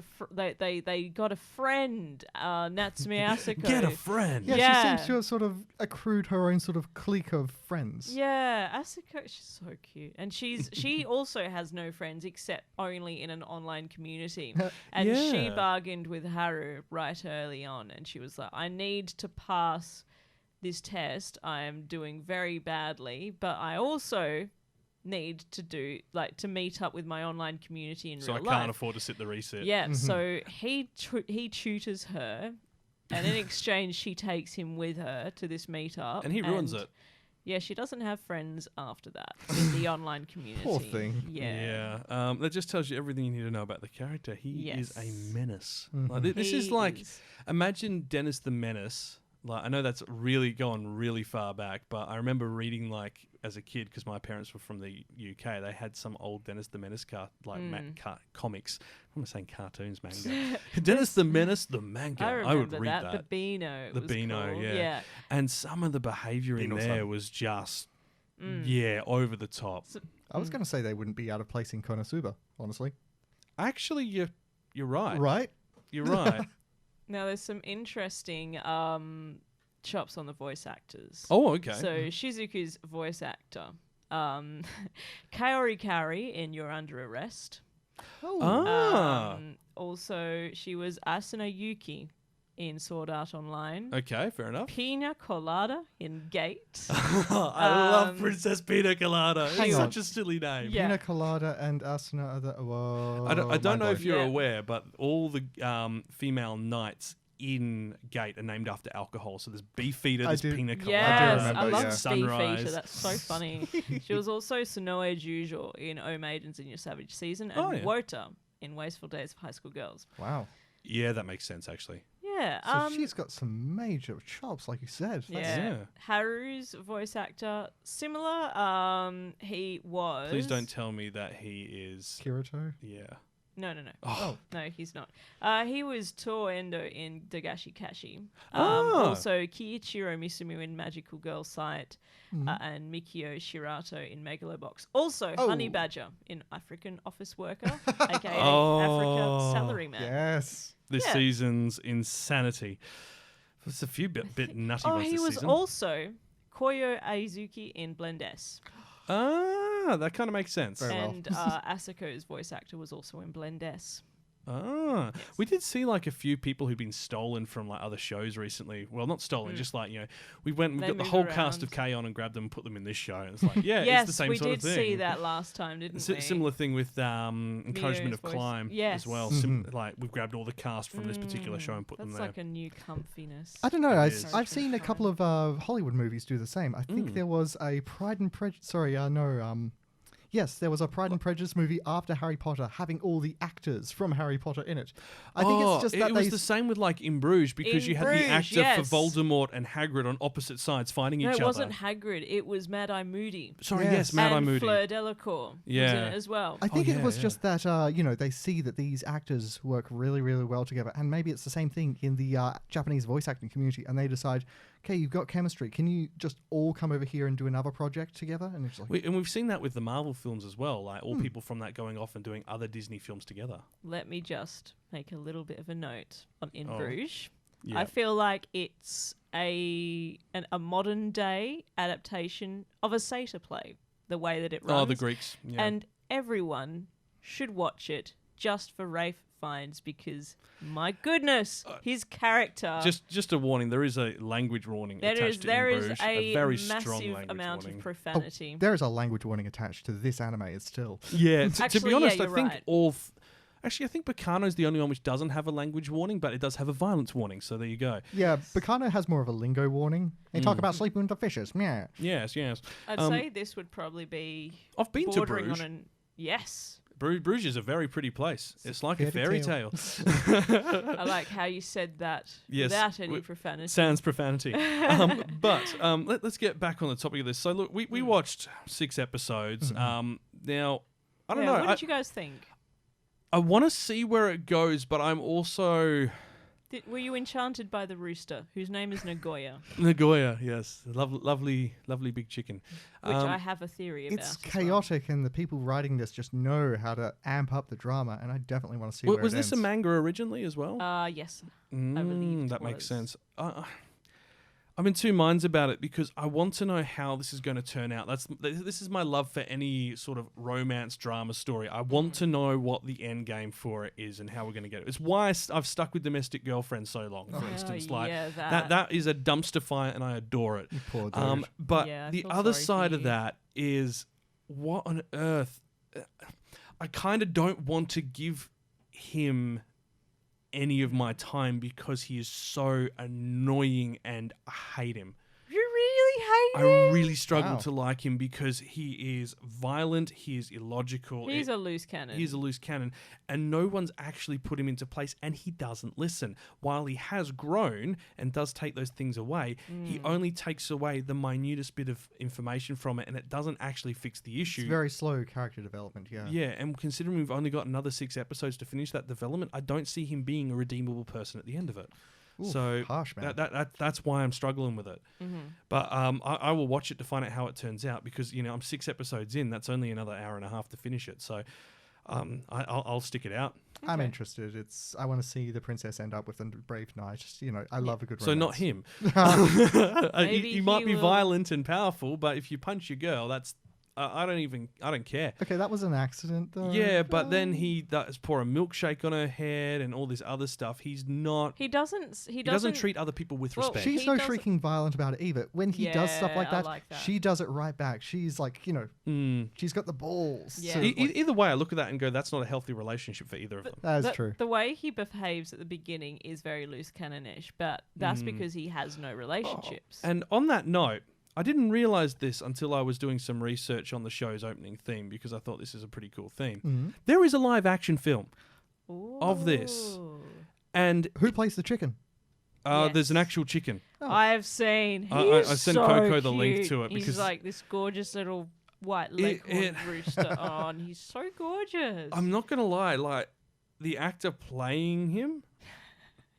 they got a friend, Natsume Asako. Get a friend. Yeah, Yeah. she seems to have sort of accrued her own sort of clique of friends. Yeah, Asako, she's so cute, and she also has no friends except only in an online community. And she Yeah. bargained with Haru right early on, and she was like, "I need to pass this test. I am doing very badly, but I also need to meet up with my online community in So I real can't life." afford to sit the reset. Yeah, so he tutors her, and in exchange she takes him with her to this meetup, And he ruins it. Yeah, she doesn't have friends after that in the online community. Poor thing. Yeah. That just tells you everything you need to know about the character. He is a Yes. menace. Mhm. Like, this He is like, is. imagine Dennis the Menace. Like, I know that's really gone really far back, but I remember reading, like, as a kid, because my parents were from the UK, they had some old Dennis the Menace comics. I'm saying cartoons, manga. Dennis the Menace, the manga. I I would remember read that. that. The Beano. it The was Beano, called. yeah. And some of the behaviour in Beano-san. there was just, Mm. over the top. I was going to say they wouldn't be out of place in Konosuba, honestly. Actually, you're right. Right? You're right. Now, there's some interesting chops on the voice actors. Oh, okay. So, Shizuku's voice actor, Kaori Kari in You're Under Arrest. Ah. Also, she was Asuna Yuki in Sword Art Online. Okay, fair enough. Pina Colada in Gate. I love Princess Pina Colada. Hang It's on. such a silly name. Yeah. Pina Colada and Asuna are the... Whoa, I don't know if you're Yeah. aware, but all the female knights in Gate are named after alcohol. So there's Beefeater, I there's do- Pina Colada, Yes, remember, I love yeah. Sunrise. Beefeater. That's so funny. She was also Sonoe Jujo in O Maidens in Your Savage Season, and Oh, yeah. Wota in Wasteful Days of High School Girls. Wow. Yeah, that makes sense, actually. Yeah. So she's got some major chops, like you said. Yeah. Haru's voice actor, similar. He was. Please don't tell me that he is... Kirito? Yeah. No. Oh. No, he's not. He was To Endo in Dagashi Kashi. Ah. Also, Kiichiro Misumu in Magical Girl Sight. And Mikio Shirato in Megalobox. Also, Honey Badger in African Office Worker, aka Africa Salaryman. Yes. This Yeah. season's insanity. It's a few bit nutty Oh, ones he this was season. also Koyo Aizuki in Blend S. That kind of makes sense. Very well. And Asako's voice actor was also in Blend S. We did see like a few people who've been stolen from like other shows recently. Well, not stolen, just like, we They got the move whole cast around. of K-On! And grabbed them and put them in this show. And it's like, yeah, Yes, it's the same we sort did of thing. see that last time, didn't we? Similar thing with Encouragement Mio's of voice. Climb Yes. as well. Like we've grabbed all the cast from this particular show and put them That's there. like a new comfiness. I don't know. It is. I've seen a couple of Hollywood movies do the same. I think there was a Pride and Prejudice... Yes, there was a Pride and Prejudice movie after Harry Potter having all the actors from Harry Potter in it. I think it's just that it they... was the same with like In Bruges because In you had Bruges, the actor yes. for Voldemort and Hagrid on opposite sides fighting No, each it other. wasn't Hagrid. It was Mad-Eye Moody. Sorry, Yes. yes, Mad Eye and Moody. Fleur Delacour was in Yeah. it as well. I think yeah, it was yeah. just that, they see that these actors work really, really well together. And maybe it's the same thing in the Japanese voice acting community. And they decide, okay, you've got chemistry. Can you just all come over here and do another project together? And it's like, We've seen that with the Marvel films as well. Like all people from that going off and doing other Disney films together. Let me just make a little bit of a note on In Oh. Bruges. Yeah. I feel like it's a modern day adaptation of a satyr play, the way that it runs. Oh, the Greeks. Yeah. And everyone should watch it just for Rafe Fiennes because, my goodness, his character. just a warning. There is a language warning attached to there In is Bruges, a very strong massive language amount warning. of profanity. there is a language warning attached to this anime still. Yeah, to be Actually, honest, yeah, I you're think right. all. Actually, I think Bacano's the only one which doesn't have a language warning, but it does have a violence warning. So there you go. Yeah, Bacano has more of a lingo warning. They talk about sleeping with the fishes. Yeah. Yes. I'd say this would probably be I've been to bordering Bruges. on an yes. Bruges is a very pretty place. It's like a fairy fairy tale. I like how you said that Yes, without any we- profanity. Sans profanity. But let's get back on the topic of this. So look, we watched 6 episodes. Now, I don't know. What did you guys think? I want to see where it goes, but I'm also Were you enchanted by the rooster, whose name is Nagoya, Nagoya, yes. Lovely big chicken. which I have a theory about. It's as well. chaotic, and the people writing this just know how to amp up the drama, and I definitely want to see where Was it this a ends. manga originally as well? Yes. I believe that it makes was. sense. I'm in two minds about it because I want to know how this is going to turn out. This is my love for any sort of romance drama story. I want to know what the end game for it is and how we're going to get it. It's why I've stuck with Domestic Girlfriend so long, for instance. yeah, That is a dumpster fire, and I adore it. Poor Doge. But Yeah, I the feel other sorry for side of you. that is, what on earth? I kind of don't want to give him any of my time because he is so annoying and I hate him. You really hate I him? really struggle Wow. to like him because he is violent, he is illogical. He's a loose cannon. He's a loose cannon, and no one's actually put him into place, and he doesn't listen. While he has grown and does take those things away, he only takes away the minutest bit of information from it, and it doesn't actually fix the issue. It's very slow character development, yeah. Yeah, and considering we've only got another 6 episodes to finish that development, I don't see him being a redeemable person at the end of it. Oof, So harsh, man. that's why I'm struggling with it. But I will watch it to find out how it turns out because I'm 6 episodes in. That's only another hour and a half to finish it. So I'll stick it out. I'm interested. I want to see the princess end up with a brave knight. I love a good romance. So not him. Maybe he might he be will- violent and powerful, but if you punch your girl, that's I don't care. Okay, that was an accident, though. Yeah, but then he does pour a milkshake on her head and all this other stuff. He's not. He doesn't. He doesn't treat other people with Well, respect. She's He so doesn't- freaking violent about it either. When he does stuff like Yeah, I that, like that. she does it right back. She's like, she's got the balls. Yeah. to, like- Either way, I look at that and go, that's not a healthy relationship for either of them. that is true. The way he behaves at the beginning is very loose cannonish, but that's because he has no relationships. And on that note, I didn't realize this until I was doing some research on the show's opening theme because I thought this is a pretty cool theme. There is a live action film of this, Ooh. and Who plays the chicken? there's an Yes. actual chicken. I've seen. I He's sent so Coco the link cute. to it He's because- like this gorgeous little white leghorn rooster. Oh, and he's so gorgeous. I'm not gonna lie, like the actor playing him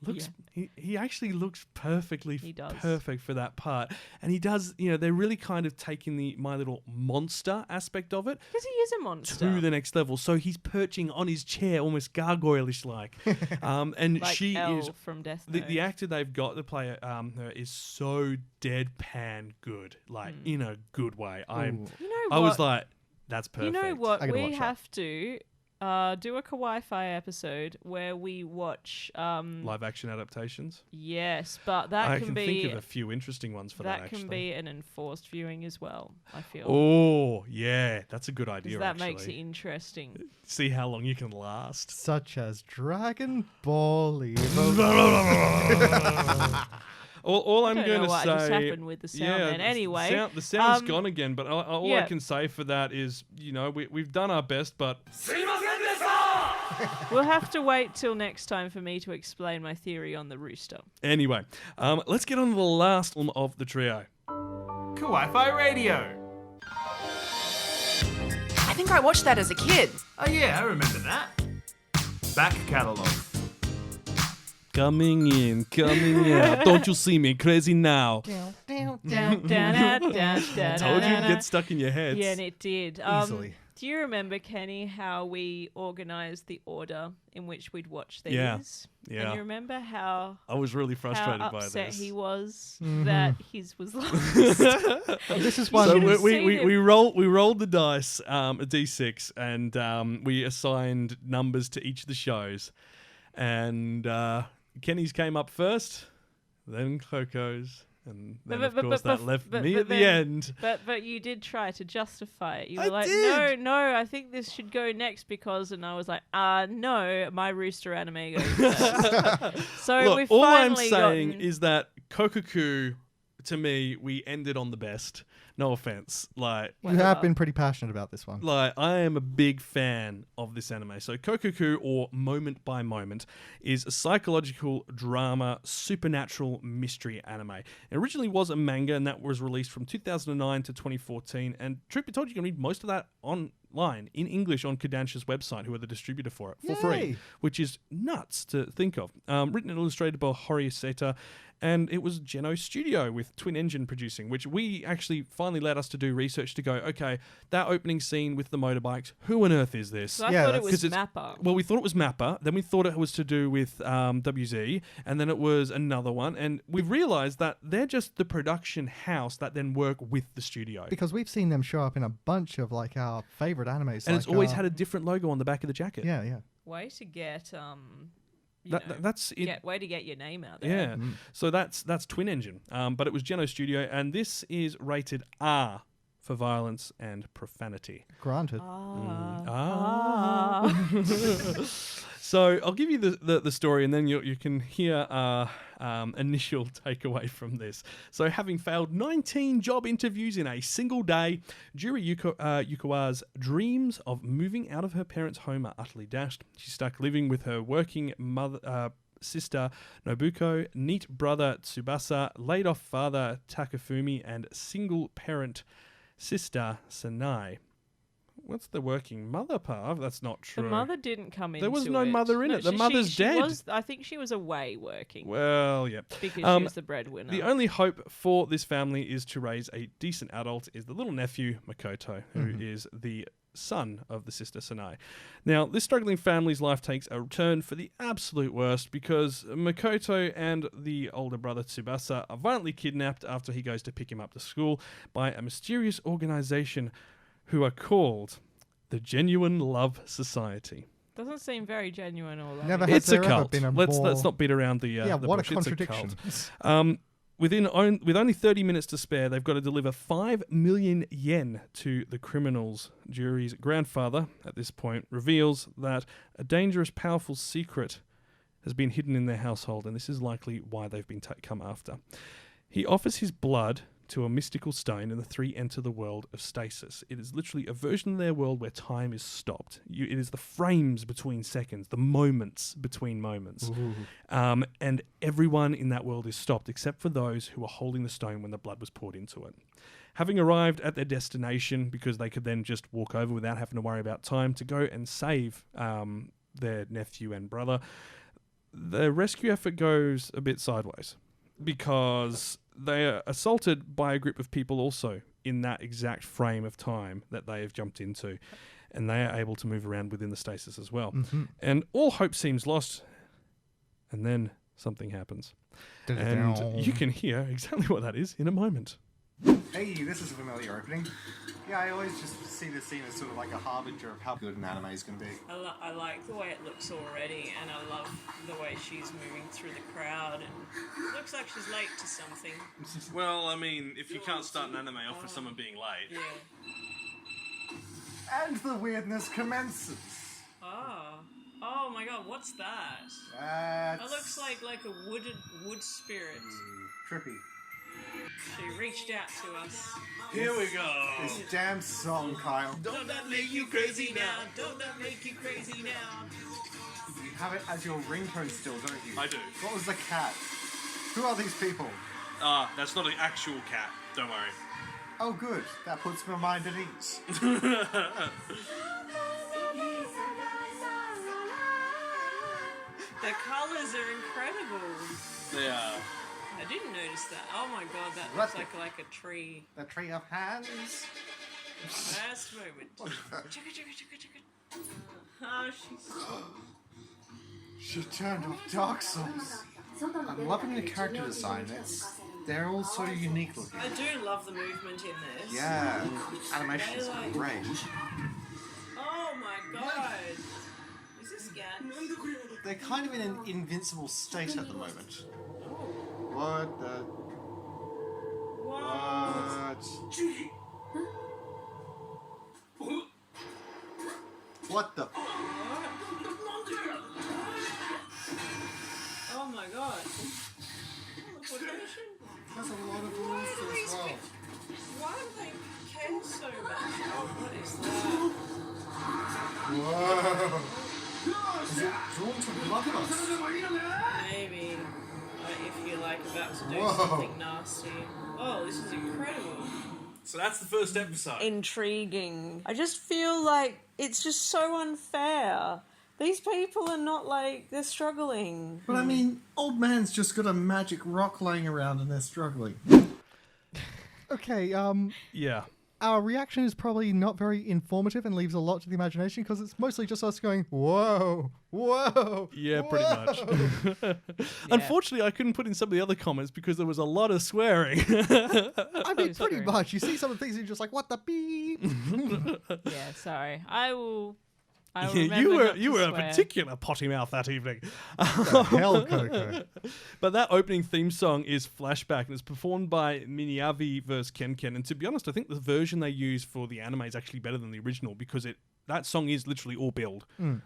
looks he actually looks perfectly He does. perfect for that part, and he does. They're really kind of taking the My Little Monster aspect of it Because he is a monster. to the next level. So he's perching on his chair, almost gargoyle-ish like, and like she Elle is. from Death The Note. actor they've got to play her is so deadpan good, like in a good way. Ooh. You know I was what? like, that's perfect. You know what? I gotta We watch that. have to do a Kawaii-Fi episode where we watch. Live action adaptations. Yes, but that I can can be think of a few interesting ones for that. that Actually, can be an enforced viewing as well. I feel. Oh yeah, that's a good idea. Because that actually. makes it interesting. See how long you can last. Such as Dragon Ball Evo. All I'm I don't going know to what say. just happened with the sound then. Anyway, the sound's um, gone again. But all I yeah. can say for that is, we've done our best, but we'll have to wait till next time for me to explain my theory on the rooster. anyway, let's get on to the last one of the trio. Kawaii-Fi Radio. I think I watched that as a kid. Oh yeah, I remember that. Back catalogue. Coming in, coming out. Don't you see me crazy now? Told Told you it'd get stuck in your heads. Yeah, and it did. Easily. Do you remember, Kenny, how we organised the order in which we'd watch these? Yeah. And Yeah. you remember how I was really frustrated how by upset this. he was that his was lost. This is one. So should have seen we him. rolled the dice, a d6, and we assigned numbers to each of the shows. And Kenny's came up first, then Coco's, and then of course that left me at the end. But you did try to justify it. You I were like, did. no, I think this should go next because, and I was like, no, my rooster anime goes first. So Look, we've all I'm finally saying gotten... is that Kokoku, to me, we ended on the best. No offense, like. You have been pretty passionate about this one. Like, I am a big fan of this anime. So, Kokoku, or Moment by Moment, is a psychological drama, supernatural mystery anime. It originally was a manga, and that was released from 2009 to 2014. And truth be told, you can read most of that on line in English on Kodansha's website, who are the distributor for it, for free, Yay. which is nuts to think of. Written and illustrated by Hori Seta, and it was Geno Studio with Twin Engine producing, which we actually finally led us to do research to go, okay, that opening scene with the motorbikes, who on earth is this? So I thought it was 'Cause it's- Mappa. Well, we thought it was Mappa, then we thought it was to do with WZ, and then it was another one, and we've realised that they're just the production house that then work with the studio. Because we've seen them show up in a bunch of like our favorite animes. And like, it's always had a different logo on the back of the jacket. Yeah, yeah. Way to get That's it. way to get your name out there. Yeah. So that's Twin Engine. But it was Geno Studio, and this is rated R for violence and profanity. Granted. So I'll give you the story, and then you can hear our initial takeaway from this. So having failed 19 job interviews in a single day, Juri Yukawa's dreams of moving out of her parents' home are utterly dashed. She's stuck living with her working sister Nobuko, neat brother Tsubasa, laid-off father Takafumi, and single-parent sister Sanai. What's the working mother part? That's not true. The mother didn't come in. There was no mother in it. The mother's dead. I think she was away working. Well, yeah. Because she was the breadwinner. The only hope for this family is to raise a decent adult is the little nephew, Makoto, who is the son of the sister Sanai. Now, this struggling family's life takes a turn for the absolute worst because Makoto and the older brother Tsubasa are violently kidnapped after he goes to pick him up to school by a mysterious organization who are called the Genuine Love Society. Doesn't seem very genuine or like Never has It's a there ever cult. been a Let's more- not beat around the Yeah, the what bush. a It's contradiction. cult. With only 30 minutes to spare, they've got to deliver 5 million yen to the criminals. Jury's grandfather, at this point, reveals that a dangerous, powerful secret has been hidden in their household, and this is likely why they've been come after. He offers his blood to a mystical stone, and the three enter the world of stasis. It is literally a version of their world where time is stopped. It is the frames between seconds, the moments between moments. And everyone in that world is stopped, except for those who were holding the stone when the blood was poured into it. Having arrived at their destination, because they could then just walk over without having to worry about time, to go and save their nephew and brother, the rescue effort goes a bit sideways, because they are assaulted by a group of people also in that exact frame of time that they have jumped into, and they are able to move around within the stasis as well. And all hope seems lost, and then something happens. And you can hear exactly what that is in a moment. Hey, this is a familiar opening. Yeah, I always just see this scene as sort of like a harbinger of how good an anime is going to be. I like the way it looks already, and I love the way she's moving through the crowd, and it looks like she's late to something. Well, I mean, if you can't start an anime off with someone being late. Yeah. And the weirdness commences. Oh my god, what's that? That's It looks like a wood spirit. trippy. She reached out to us. Here we go. This damn song, Kyle. Don't that make you crazy now? Don't that make you crazy now? You have it as your ringtone still, don't you? I do. What was the cat? Who are these people? That's not an actual cat. Don't worry. Oh, good. That puts my mind at ease. The colours are incredible. They are. I didn't notice that. Oh my god, that What looks like a tree. The tree of hands. Last moment. Chugga, chugga, chugga, chugga. Oh, she's... She turned off Dark Souls. I'm loving the character design. They're all so unique looking. I do love the movement in this. Yeah, animation is great. Oh my god. Is this Gans? They're kind of in an invincible state at the moment. What the... What? What the... Oh my god. There's a lot of rules as well. Why do they care so much? Oh, what is that? Whoa. Is it drawn to bloodlust? Maybe. If you're like about to do Whoa. something nasty. Oh, this is incredible. So that's the first episode. intriguing. I just feel like it's just so unfair. These people are not like, they're struggling. But I mean, old man's just got a magic rock laying around and they're struggling. Okay, Yeah. our reaction is probably not very informative and leaves a lot to the imagination because it's mostly just us going, whoa, whoa. Yeah, pretty whoa." much. Unfortunately, I couldn't put in some of the other comments because there was a lot of swearing. I mean, pretty much. You see some of the things and you're just like, what the beep? Yeah, sorry. I will Yeah, remember you not to were a swear. particular potty mouth that evening. The hell, Coco. But that opening theme song is Flashback, and it's performed by Minyavi versus Ken. And to be honest, I think the version they use for the anime is actually better than the original because that song is literally all build.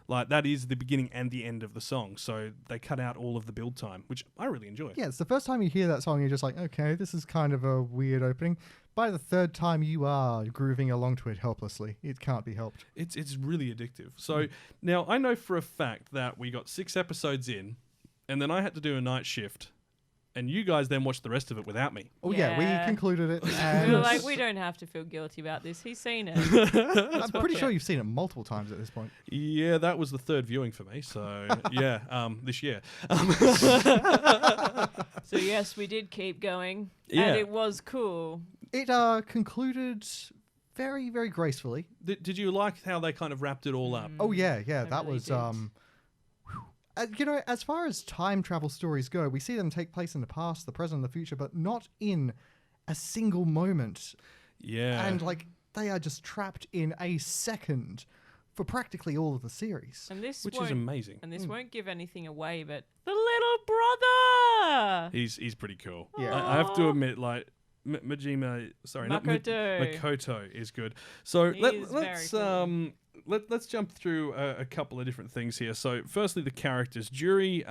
Like, that is the beginning and the end of the song. So they cut out all of the build time, which I really enjoy. Yeah, it's the first time you hear that song, you're just like, okay, this is kind of a weird opening. By the third time, you are grooving along to it helplessly. It can't be helped. It's really addictive. So now I know for a fact that we got 6 episodes in, and then I had to do a night shift, and you guys then watched the rest of it without me. Oh, yeah, we concluded it. We And were like, we don't have to feel guilty about this. He's seen it. I'm pretty sure you've seen it multiple times at this point. Yeah, that was the 3rd viewing for me. So yeah, this year. So yes, we did keep going, Yeah. and it was cool. It concluded very, very gracefully. Did you like how they kind of wrapped it all up? Oh, yeah, I that really was... did. you know, as far as time travel stories go, we see them take place in the past, the present, and the future, but not in a single moment. Yeah. And, like, they are just trapped in a second for practically all of the series. And this Which is won't- amazing. And this won't give anything away, but the little brother. He's pretty cool. Yeah. I have to admit, like, Majima, sorry, not Makoto. Makoto is good. So He is let's very let's jump through a couple of different things here. So firstly, the characters. Juri,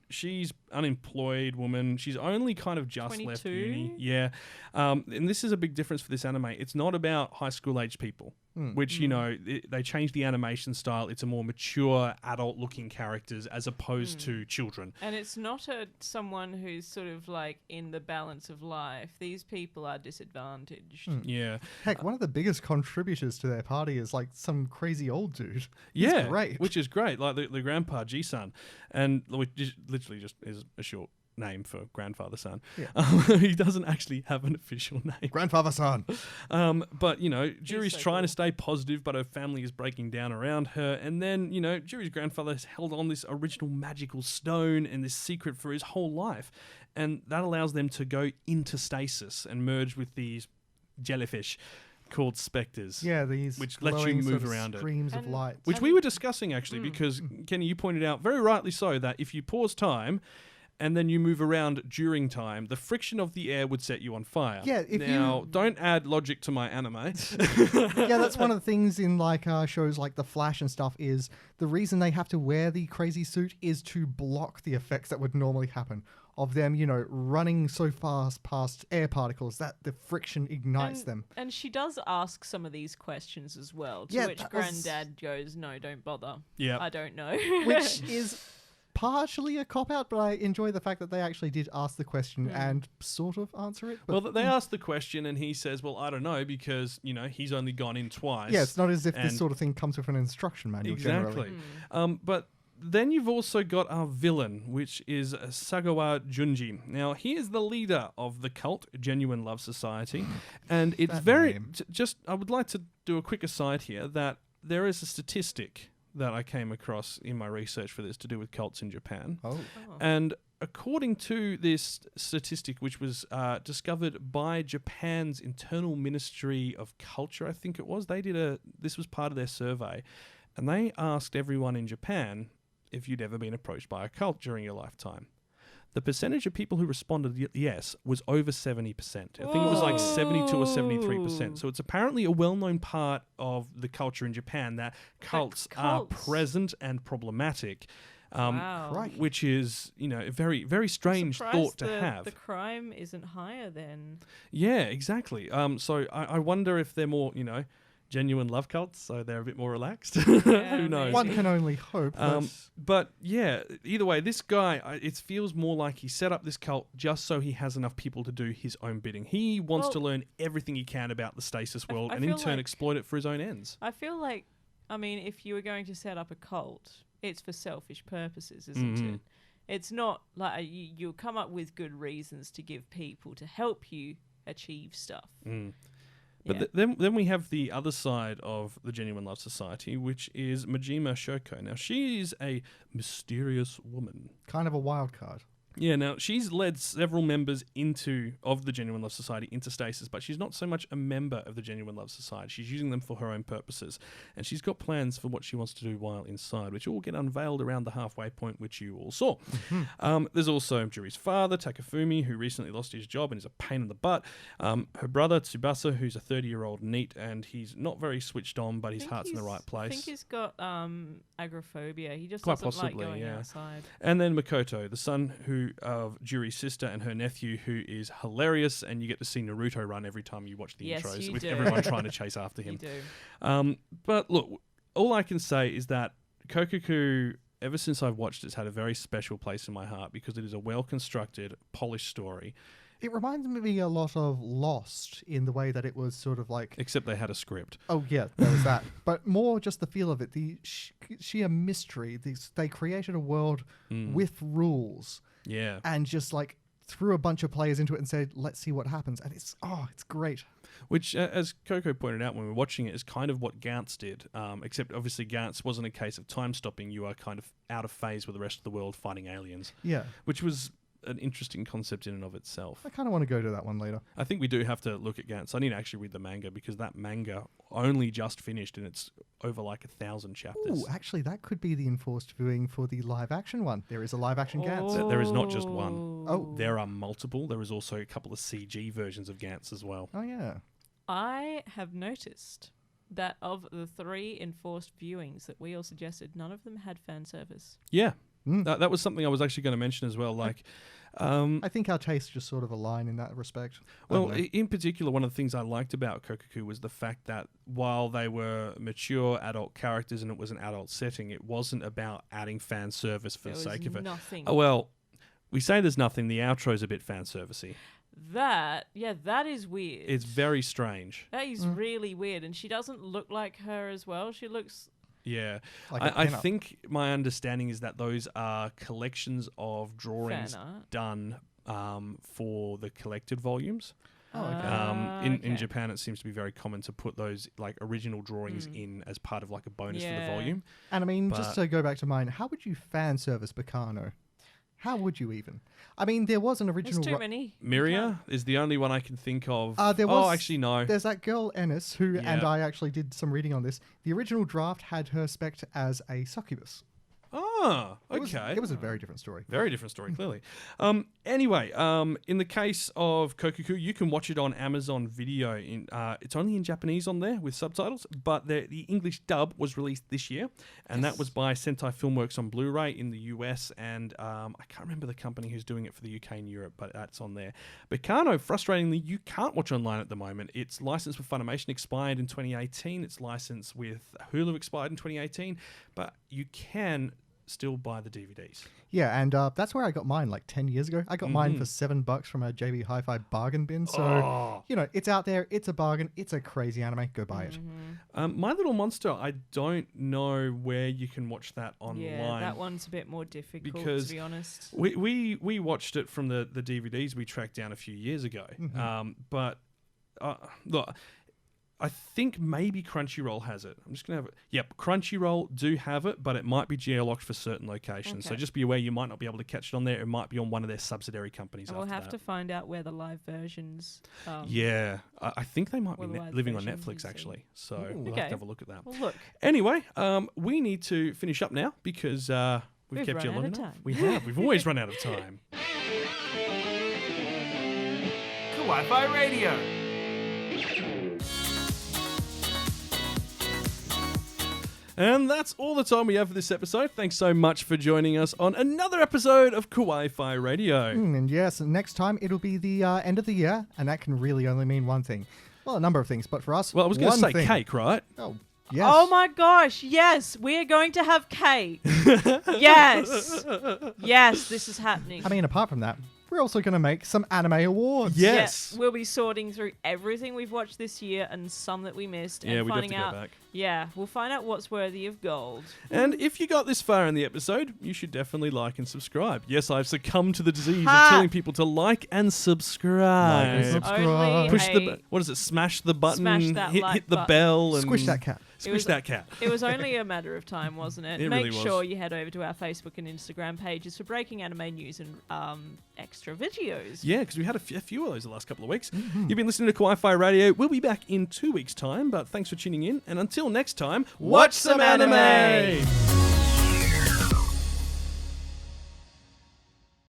she's unemployed woman. She's only kind of just left 22? uni. Yeah, and this is a big difference for this anime. It's not about high school age people, which you know they changed the animation style. It's a more mature, adult-looking characters as opposed to children. And it's not someone who's sort of like in the balance of life. These people are disadvantaged. Yeah. Heck, one of the biggest contributors to their party is, like, some crazy old dude. Yeah, He's great. which is great. Like the grandpa Ji-san, and which literally just is a short name for grandfather son. Yeah. He doesn't actually have an official name. Grandfather son. But you know, Juri's so trying to cool. stay positive, but her family is breaking down around her. And then you know, Juri's grandfather has held on this original magical stone and this secret for his whole life, and that allows them to go into stasis and merge with these jellyfish called specters. Yeah, these which lets you glowing move sort of around it. streams of And- light. Which we were discussing actually, because Kenny, you pointed out very rightly so that if you pause time and then you move around during time, the friction of the air would set you on fire. Yeah, if now don't add logic to my anime. Yeah, that's one of the things in, like, shows like The Flash and stuff is the reason they have to wear the crazy suit is to block the effects that would normally happen of them, you know, running so fast past air particles that the friction ignites them. And she does ask some of these questions as well, to Yeah, which that was- Granddad goes, no, don't bother. Yeah. I don't know. Which is partially a cop-out, but I enjoy the fact that they actually did ask the question and sort of answer it. But Well, they asked the question and he says, well, I don't know, because, you know, he's only gone in twice. yeah, it's not as if And- this sort of thing comes with an instruction manual Exactly. generally. But then you've also got our villain, which is Sagawa Junji. Now, he is the leader of the cult Genuine Love Society. And it's That very... name. Just, I would like to do a quick aside here that there is a statistic that I came across in my research for this to do with cults in Japan. Oh. And according to this statistic, which was discovered by Japan's Internal Ministry of Culture, I think it was, this was part of their survey, and they asked everyone in Japan if you'd ever been approached by a cult during your lifetime. The percentage of people who responded yes was over 70%. I think it was like 72 or 73%. So it's apparently a well-known part of the culture in Japan that cults are present and problematic. Wow. Which is, you know, a very, very strange Surprised thought to have. The crime isn't higher then. Yeah, exactly. So I wonder if they're more, you know, genuine love cults, so they're a bit more relaxed. Who knows? One can only hope. But yeah, either way, this guy, it feels more like he set up this cult just so he has enough people to do his own bidding. He wants to learn everything he can about the stasis world and in turn exploit it for his own ends. I feel like, I mean, if you were going to set up a cult, it's for selfish purposes, isn't it? It's not like you'll come up with good reasons to give people to help you achieve stuff. But then we have the other side of the Genuine Love Society, which is Majima Shoko. Now, she's a mysterious woman. Kind of a wild card. Yeah, now, she's led several members of the Genuine Love Society into stasis, but she's not so much a member of the Genuine Love Society. She's using them for her own purposes. And she's got plans for what she wants to do while inside, which all get unveiled around the halfway point, which you all saw. There's also Juri's father, Takafumi, who recently lost his job and is a pain in the butt. Her brother, Tsubasa, who's a 30-year-old NEET, and he's not very switched on, but his heart's in the right place. I think he's got agoraphobia. He just Quite doesn't possibly, like going outside. And then Makoto, the son of Juri's sister and her nephew, who is hilarious, and you get to see Naruto run every time you watch the intros with everyone trying to chase after him. You do. But look, all I can say is that Kokoku, ever since I've watched it, has had a very special place in my heart because it is a well-constructed, polished story. It reminds me a lot of Lost in the way that it was sort of like... Except they had a script. Oh, yeah, there was that. But more just the feel of it, the sheer mystery. They created a world with rules. Yeah. And just like threw a bunch of players into it and said, let's see what happens. And it's great. Which, as Coco pointed out when we were watching it, is kind of what Gantz did. Except obviously Gantz wasn't a case of time stopping. You are kind of out of phase with the rest of the world fighting aliens. Yeah. Which was an interesting concept in and of itself. I kind of want to go to that one later. I think we do have to look at Gantz. I need to actually read the manga because that manga only just finished and it's over like 1,000 chapters. Ooh, actually, that could be the enforced viewing for the live action one. There is a live action Gantz. There is not just one. Oh. There are multiple. There is also a couple of CG versions of Gantz as well. Oh, yeah. I have noticed that of the 3 enforced viewings that we all suggested, none of them had fan service. Yeah. That was something I was actually going to mention as well. Like, I think our tastes just sort of align in that respect. Well, in particular, one of the things I liked about Kokoku was the fact that while they were mature adult characters and it was an adult setting, it wasn't about adding fan service for the sake of it. Nothing. Well, we say there's nothing. The outro's a bit fan servicey. That is weird. It's very strange. That is really weird, and she doesn't look like her as well. She looks... Yeah. Like I think my understanding is that those are collections of drawings done for the collected volumes. Oh, okay. In Japan, it seems to be very common to put those like original drawings in as part of like a bonus for the volume. And I mean, just to go back to mine, how would you fan service Bacano? How would you even? I mean, there was an original... There's too many. Miria is the only one I can think of. Actually, no. There's that girl, Ennis, who, and I actually did some reading on this. The original draft had her spec'd as a succubus. Ah, okay. It was a very different story. Very different story, clearly. Anyway, in the case of Kokoku, you can watch it on Amazon Video. It's only in Japanese on there with subtitles, but the English dub was released this year, and that was by Sentai Filmworks on Blu-ray in the US, and I can't remember the company who's doing it for the UK and Europe, but that's on there. Bacano, frustratingly, you can't watch online at the moment. Its license with Funimation expired in 2018. Its license with Hulu expired in 2018, but you can still buy the DVDs. Yeah, and that's where I got mine like 10 years ago. I got mine for $7 from a JB Hi-Fi bargain bin. So, it's out there. It's a bargain. It's a crazy anime. Go buy it. My Little Monster, I don't know where you can watch that online. Yeah, that one's a bit more difficult, to be honest. We watched it from the DVDs we tracked down a few years ago. But look, I think maybe Crunchyroll has it. I'm just going to have it. Yep, Crunchyroll do have it, but it might be geo-locked for certain locations. Okay. So just be aware you might not be able to catch it on there. It might be on one of their subsidiary companies. And we'll have to find out where the live versions yeah, I think they might be living on Netflix, actually. So we'll have to have a look at that. Well, look. Anyway, we need to finish up now because we've kept you long enough. We have. We've always run out of time. Kawaii-Fi Radio. And that's all the time we have for this episode. Thanks so much for joining us on another episode of Kawaii-Fi Radio. And yes, next time it'll be the end of the year, and that can really only mean one thing. Well, a number of things, but for us, Well, I was going to one say thing. cake, right? Oh, yes. Oh my gosh, yes, we are going to have cake. Yes. Yes, this is happening. I mean, apart from that, we're also going to make some anime awards. Yes. Yeah, we'll be sorting through everything we've watched this year and some that we missed. Yeah, and we do have finding to go out. back. Yeah, we'll find out what's worthy of gold. And if you got this far in the episode, you should definitely like and subscribe. Yes, I've succumbed to the disease Ha! of telling people to like and subscribe. Like and subscribe. Only Push the a- what is it? Smash the button. Smash that hit, like hit the button. bell and Squish that cat. Squish that cat. It was only a matter of time, wasn't it? It Make really was. sure you head over to our Facebook and Instagram pages for breaking anime news and extra videos. Yeah, because we had a few of those the last couple of weeks. Mm-hmm. You've been listening to Kawaii-Fi Radio. We'll be back in 2 weeks' time, but thanks for tuning in. And until next time, watch some anime!